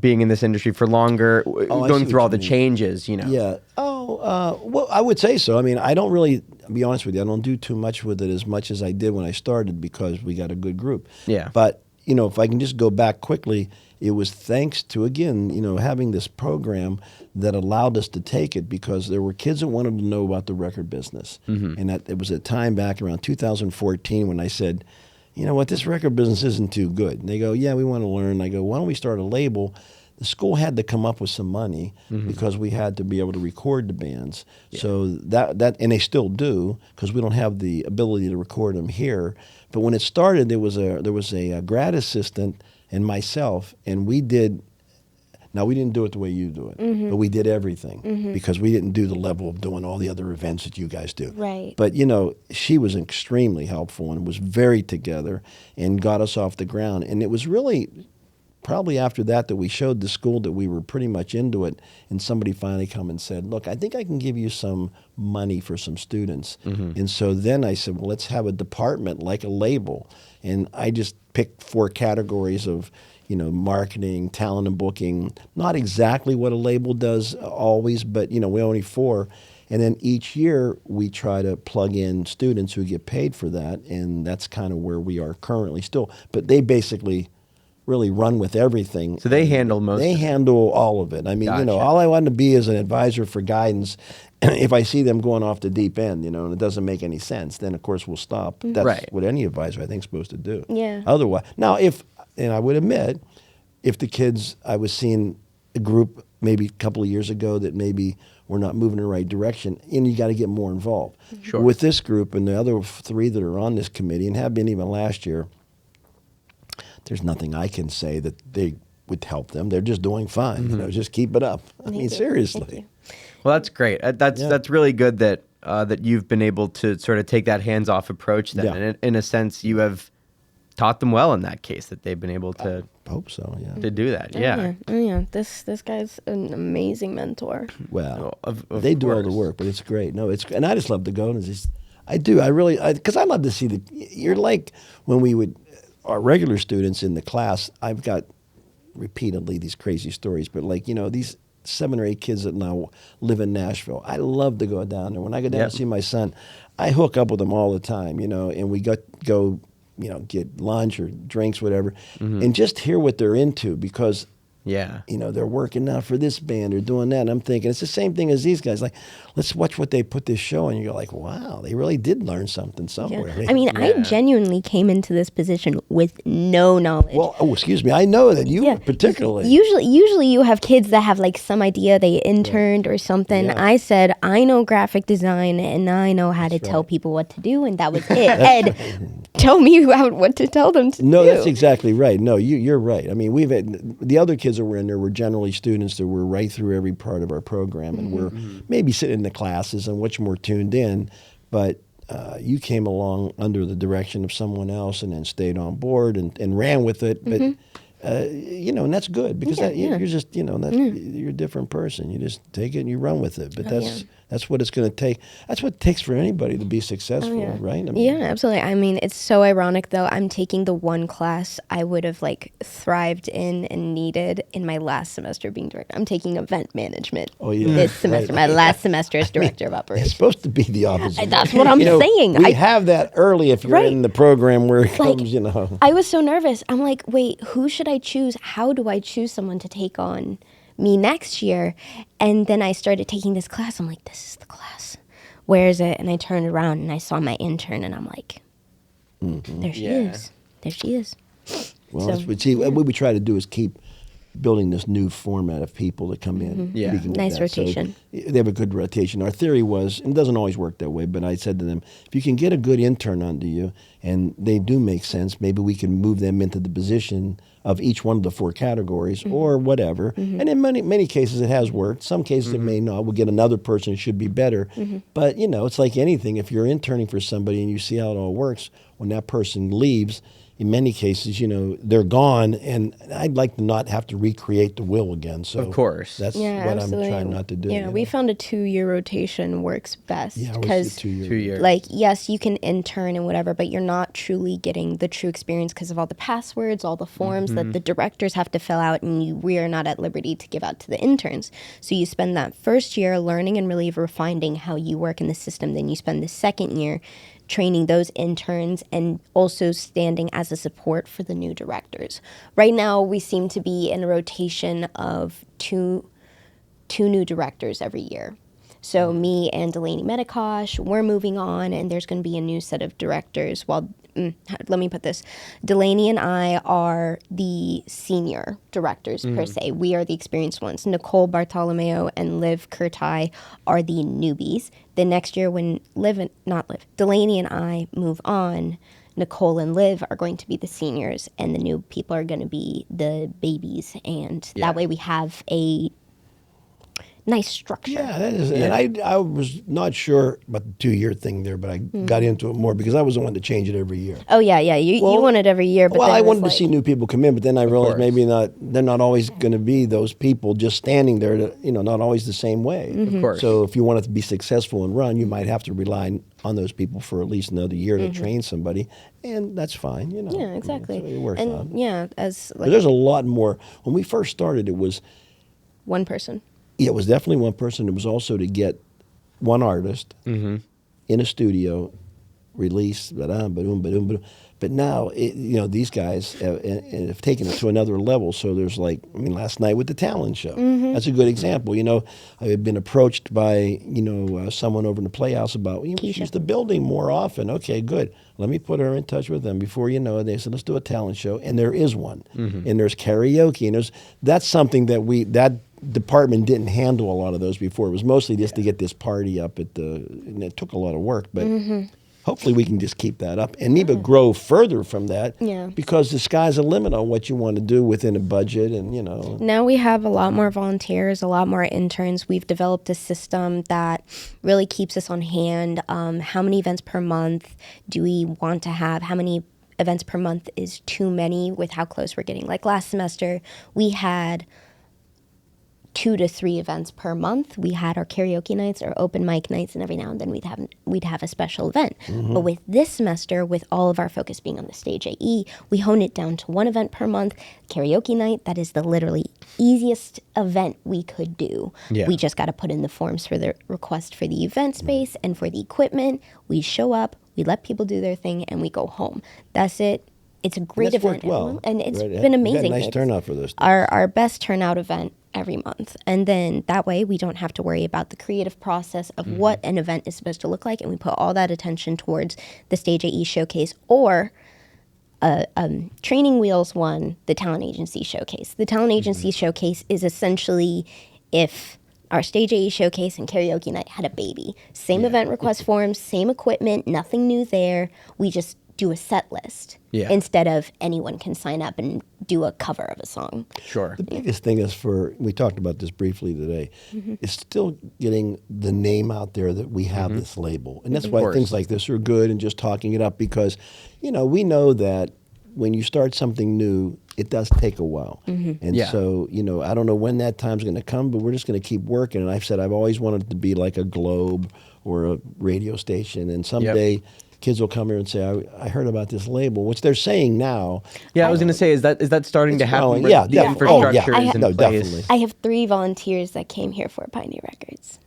being in this industry for longer, I going see through what all you the mean. changes, you know? Yeah. Well, I would say so. I mean, I don't really, to be honest with you, I don't do too much with it as much as I did when I started because we got a good group. Yeah. But, you know, if I can just go back quickly, it was thanks to, again, you know, having this program that allowed us to take it because there were kids that wanted to know about the record business. And that it was a time back around 2014 when I said, you know what, this record business isn't too good. And they go, yeah, we want to learn. I go, why don't we start a label? The school had to come up with some money because we had to be able to record the bands. So that and they still do because we don't have the ability to record them here. But when it started, there was a grad assistant and myself, and we did Now, we didn't do it the way you do it, but we did everything because we didn't do the level of doing all the other events that you guys do. Right. But, she was extremely helpful and was very together and got us off the ground. And it was really probably after that we showed the school that we were pretty much into it, and somebody finally come and said, look, I think I can give you some money for some students. And so then I said, well, let's have a department like a label. And I just picked 4 categories of, marketing, talent and booking, not exactly what a label does always, but, we only 4. And then each year we try to plug in students who get paid for that, and that's kind of where we are currently still. But they basically really run with everything. So they handle most They of it. handle all of it. I mean, Gotcha. all I want to be is an advisor for guidance. If I see them going off the deep end, and it doesn't make any sense, then of course we'll stop. That's Right. what any advisor I think is supposed to do. Yeah. Otherwise, now and I would admit, if the kids, I was seeing a group maybe a couple of years ago that maybe we're not moving in the right direction, and you got to get more involved. Sure. With this group and the other 3 that are on this committee and have been even last year, there's nothing I can say that they would help them. They're just doing fine. Just keep it up. I mean, you. seriously. Thank you. Well, that's great. That's really good that that you've been able to sort of take that hands-off approach. Then, Yeah. and in a sense, you have taught them well in that case that they've been able to Hope so, yeah. to do that. Oh, Yeah. Oh, yeah. This guy's an amazing mentor. Well, Of they do all the course. work, but it's great. No, and I just love to go. And I do. I really, because I love to see you're like when our regular students in the class, I've got repeatedly these crazy stories, but these 7 or 8 kids that now live in Nashville. I love to go down there. When I go down Yep. to see my son, I hook up with them all the time, and we go, get lunch or drinks, whatever, and just hear what they're into because Yeah. they're working out for this band or doing that. And I'm thinking it's the same thing as these guys. Like, let's watch what they put this show, and you're like, wow, they really did learn something somewhere. Yeah. I mean, I Yeah. genuinely came into this position with no knowledge. Well, excuse me. I know that you particularly. Usually you have kids that have like some idea they interned or something. Yeah. I said, I know graphic design and I know how to tell people what to do, and that was it. Ed, tell me what to tell them to No, do. that's exactly right. No, you're right. I mean, we've had the other kids that were in there were generally students that were right through every part of our program, and we're maybe sitting in the classes and much more tuned in. But you came along under the direction of someone else and then stayed on board and ran with it. But and that's good because you're just you're a different person. You just take it and you run with it. But that's what it's going to take. That's what it takes for anybody to be successful, right? I mean, Yeah, absolutely. I mean, it's so ironic though. I'm taking the one class I would have like thrived in and needed in my last semester being director. I'm taking event management this semester. Right. My last semester as director of It's operations. supposed to be the opposite. That's what I'm saying. We have that early if you're Right. in the program where it Like, comes, I was so nervous. I'm like, wait, who should I choose? How do I choose someone to take on me next year? And then I started taking this class. I'm like, this is the class. Where is it? And I turned around and I saw my intern, and I'm like, there she is. There she is. Well, So, that's what we try to do is keep building this new format of people that come in. Yeah. We can get Nice that. So rotation. they have a good rotation. Our theory was, and it doesn't always work that way, but I said to them, if you can get a good intern under you and they do make sense, maybe we can move them into the position of each one of the 4 categories or whatever. And in many cases it has worked. Some cases it may not. We'll get another person who should be better. But, it's like anything. If you're interning for somebody and you see how it all works, when that person leaves, in many cases, they're gone, and I'd like to not have to recreate the wheel again. So Of course. that's yeah, what absolutely. I'm trying not to do. Yeah, we found a 2-year rotation works best Yeah, because 2 years. 2 years. like, yes, you can intern and whatever, but you're not truly getting the true experience because of all the passwords, all the forms that the directors have to fill out, and we are not at liberty to give out to the interns. So you spend that first year learning and really refining how you work in the system. Then you spend the second year training those interns and also standing as a support for the new directors. Right now, we seem to be in a rotation of two new directors every year. So me and Delaney Medikosh, we're moving on, and there's going to be a new set of directors. While let me put this, Delaney and I are the senior directors per se. We are the experienced ones. Nicole Bartolomeo and Liv Kurtai are the newbies. The next year when Delaney and I move on, Nicole and Liv are going to be the seniors, and the new people are going to be the babies, and that way we have a nice structure. Yeah, that is, and I was not sure about the 2-year thing there, but I got into it more because I was the one to change it every year. Oh yeah, you want it every year. But Well, then I it was wanted to see new people come in, but then I realized course. maybe they're not always going to be those people just standing there, not always the same way. Of course. So if you want it to be successful and run, you might have to rely on those people for at least another year to train somebody, and that's fine. Yeah, exactly. So it works out. And yeah, as But there's a lot more. When we first started, it was one person. it was definitely one person. It was also to get one artist in a studio, release, ba-dum, ba-dum, ba-dum. But now, these guys have taken it to another level. So there's last night with the talent show. That's a good example. I had been approached by, someone over in the Playhouse about, use the building more often. Okay, good. Let me put her in touch with them. Before you know it, they said, let's do a talent show. And there is one. And there's karaoke. And that's something that department didn't handle a lot of those before. It was mostly just to get this party up and it took a lot of work, but hopefully we can just keep that up and even grow further from that. Yeah. Because the sky's the limit on what you want to do within a budget, and Now we have a lot more volunteers, a lot more interns. We've developed a system that really keeps us on hand. How many events per month do we want to have? How many events per month is too many with how close we're getting? Like last semester, we had 2 to 3 events per month. We had our karaoke nights, our open mic nights, and every now and then we'd have a special event. But with this semester, with all of our focus being on the stage AE, we hone it down to 1 event per month. Karaoke night, that is the literally easiest event we could do. Yeah. We just got to put in the forms for the request for the event space and for the equipment. We show up, we let people do their thing, and we go home. That's it. It's a great that's event, worked well. and it's Right. been You amazing. got a nice turnout for this. Our best turnout event every month, and then that way we don't have to worry about the creative process of what an event is supposed to look like, and we put all that attention towards the Stage AE showcase or Training Wheels one, the talent agency showcase. The talent agency showcase is essentially if our Stage AE showcase and karaoke night had a baby. Same event request forms, same equipment, nothing new there. We just do a set list instead of anyone can sign up and do a cover of a song. Sure. The biggest thing is we talked about this briefly today, is still getting the name out there that we have this label. And that's why things like this are good, and just talking it up because, we know that when you start something new, it does take a while. And so, I don't know when that time's going to come, but we're just going to keep working. And I've said I've always wanted it to be like a Globe or a radio station. And someday kids will come here and say, I heard about this label, which they're saying now. Yeah, I was going to say, is that starting to happen? growing. Where Yeah, the definitely. infrastructure Oh, is yeah. in No, place. definitely. I have 3 volunteers that came here for Pioneer Records.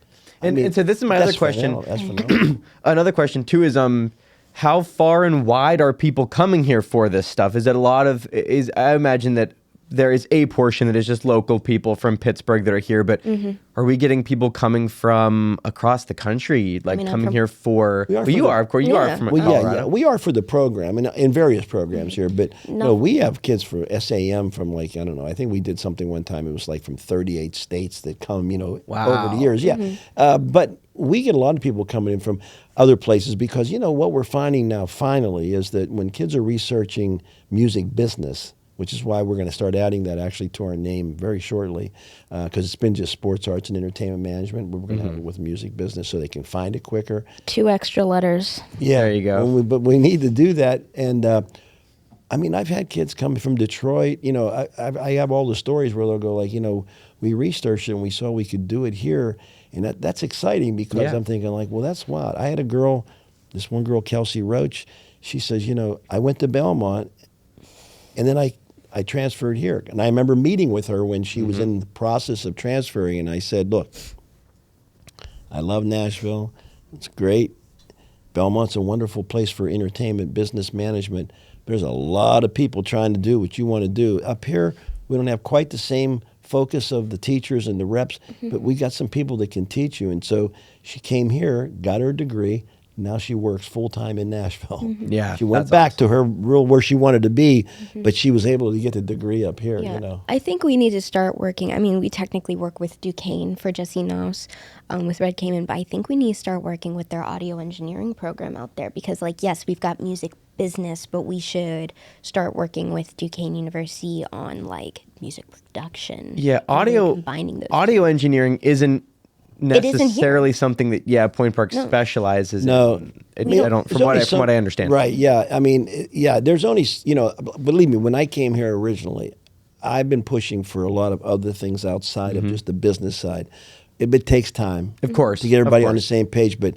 And so this is my other question. That's phenomenal. Another question too is how far and wide are people coming here for this stuff? Is it a lot of I imagine that there is a portion that is just local people from Pittsburgh that are here, but are we getting people coming from across the country, like coming here for? You are, of course, you are from Colorado. We are for the program, and in various programs here. But no, we have kids for SAM from I don't know. I think we did something one time. It was like from 38 states that come, over the years. Yeah, but we get a lot of people coming in from other places because what we're finding now finally is that when kids are researching music business, which is why we're going to start adding that actually to our name very shortly, because it's been just sports, arts, and entertainment management. But we're going to have it with music business so they can find it quicker. 2 extra letters. Yeah, there you go. But we need to do that. And I've had kids coming from Detroit. I have all the stories where they'll go we researched it and we saw we could do it here, and that's exciting because I'm thinking well, that's wild. I had this one girl, Kelsey Roach. She says, I went to Belmont, and then I transferred here. And I remember meeting with her when she was in the process of transferring, and I said, look, I love Nashville. It's great. Belmont's a wonderful place for entertainment, business management. There's a lot of people trying to do what you want to do. Up here, we don't have quite the same focus of the teachers and the reps, but we got some people that can teach you. And so she came here, got her degree, Now she works full time in Nashville. Yeah, She went that's back awesome. to her real where she wanted to be, but she was able to get the degree up here. Yeah, You know. I think we need to start working. I mean, we technically work with Duquesne for Jesse Knows, with Red Cayman, but I think we need to start working with their audio engineering program out there because, like, yes, we've got music business, but we should start working with Duquesne University on like music production. Yeah, and really audio combining those. audio engineering isn't It isn't here. necessarily something that Point Park specializes No. in. We I don't There's from only what I understand. Right. Yeah. I mean, yeah. There's only believe me, when I came here originally, I've been pushing for a lot of other things outside of just the business side. It takes time, Of course, to get everybody of on the course. same page. But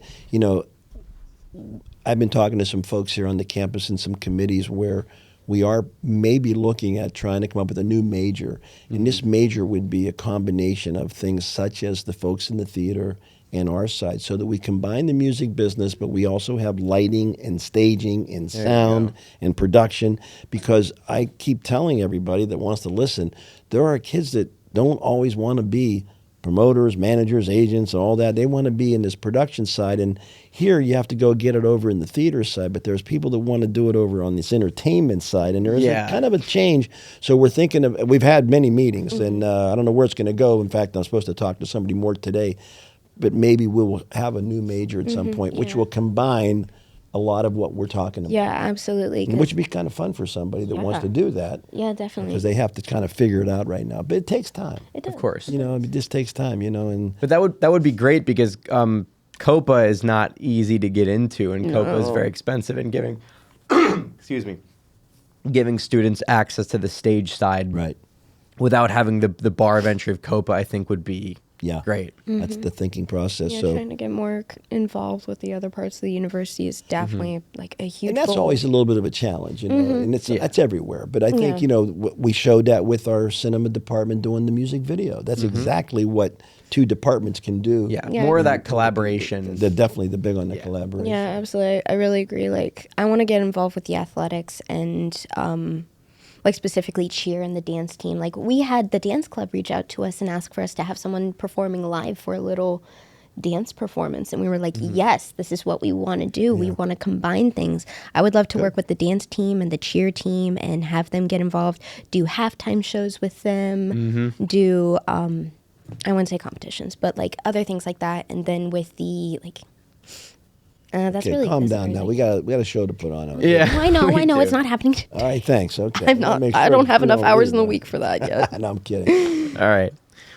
I've been talking to some folks here on the campus and some committees where we are maybe looking at trying to come up with a new major. And this major would be a combination of things such as the folks in the theater and our side, so that we combine the music business, but we also have lighting and staging and sound and production. Because I keep telling everybody that wants to listen, there are kids that don't always want to be promoters, managers, agents, all that. They want to be in this production side. And here you have to go get it over in the theater side, but there's people that want to do it over on this entertainment side. And there is a kind of a change. So we're thinking of, we've had many meetings, and I don't know where it's going to go. In fact, I'm supposed to talk to somebody more today, but maybe we'll have a new major at some point, which will combine a lot of what we're talking about. Yeah, absolutely. 'Cause- Which would be kind of fun for somebody that wants to do that. Yeah, definitely. Because they have to kind of figure it out right now. But it takes time. It does. Of course. It just takes time, and But that would be great because Copa is not easy to get into, and Copa is very expensive. And giving, excuse me, giving students access to the stage side, right. without having the bar of entry of Copa, I think would be great. That's the thinking process. Yeah, So, trying to get more involved with the other parts of the university is definitely like a huge and that's goal. always a little bit of a challenge, and that's everywhere. But I think Yeah. we showed that with our cinema department doing the music video. That's exactly what two departments can do. Yeah, Yeah. more of that collaboration. They're definitely the big on the collaboration. Yeah, absolutely. I really agree. Like, I want to get involved with the athletics and, like, specifically cheer and the dance team. Like, we had the dance club reach out to us and ask for us to have someone performing live for a little dance performance. And we were like, yes, this is what we want to do. We want to combine things. I would love to work with the dance team and the cheer team and have them get involved, do halftime shows with them, do, I wouldn't say competitions, but, like, other things like that. And then with the, like, that's Okay, really calm that's down crazy. now. We got a show to put on. Okay? Yeah, I know, we I know. do. It's not happening. All right, thanks. Okay. I'm not. I don't have enough hours in the week for that yet. No, I'm kidding. All right.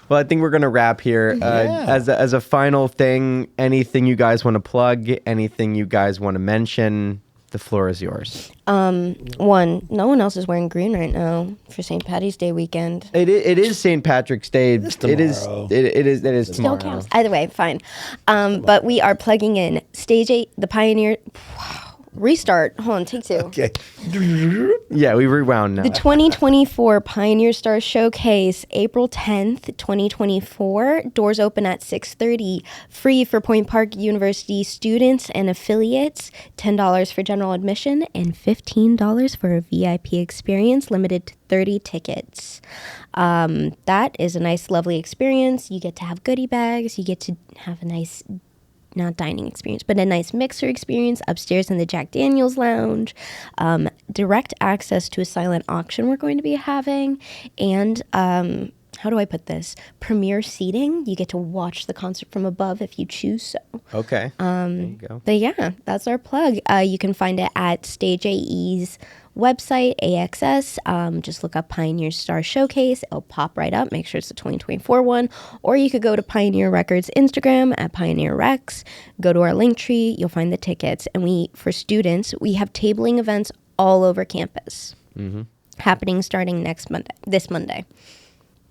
Well, I think we're gonna wrap here. As a final thing, anything you guys want to plug? Anything you guys want to mention? The floor is yours. One, no one else is wearing green right now for St. Patty's Day weekend. It is St. Patrick's Day. It's It is. tomorrow. It is Still tomorrow. counts. Either way, fine. But we are plugging in Stage 8, the Pioneer. Restart. Hold on, take two. Okay. Yeah, we rewound now. The 2024 Pioneer Star Showcase, April 10th, 2024. Doors open at 6:30. Free for Point Park University students and affiliates. $10 for general admission and $15 for a VIP experience, limited to 30 tickets. That is a nice, lovely experience. You get to have goodie bags. You get to have a nice, not dining experience, but a nice mixer experience upstairs in the Jack Daniels Lounge, direct access to a silent auction we're going to be having, and how do I put this? Premier seating. You get to watch the concert from above if you choose so. Okay. There you go. But yeah, that's our plug. You can find it at Stage AE's website, AXS. Just look up Pioneer Star Showcase. It'll pop right up. Make sure it's the 2024 one. Or you could go to Pioneer Records Instagram at Pioneer Recs. Go to our link tree. You'll find the tickets. And for students, we have tabling events all over campus happening starting this Monday.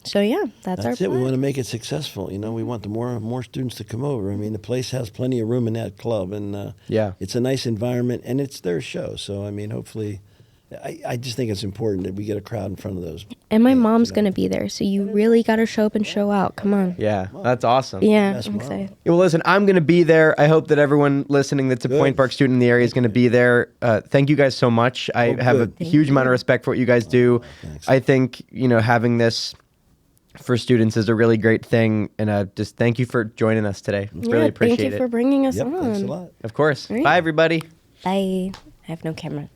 So yeah, that's our That's it. We plan. want to make it successful. We want the more students to come over. I mean, the place has plenty of room in that club, and it's a nice environment, and it's their show. So I mean, hopefully, I just think it's important that we get a crowd in front of those. And my mom's going to be there, so you really got to show up and show out. Come on. Yeah, that's awesome. Yeah, That's I'm mom. excited. Well, listen, I'm going to be there. I hope that everyone listening that's a Point Park student in the area is going to be there. Thank you guys so much. I have good. a huge amount of respect for what you guys do. Thanks. I think, having this for students is a really great thing. And just thank you for joining us today. Really appreciate it. Thank you for bringing us Yep, on. thanks a lot. Of course. Right. Bye, everybody. Bye. I have no camera.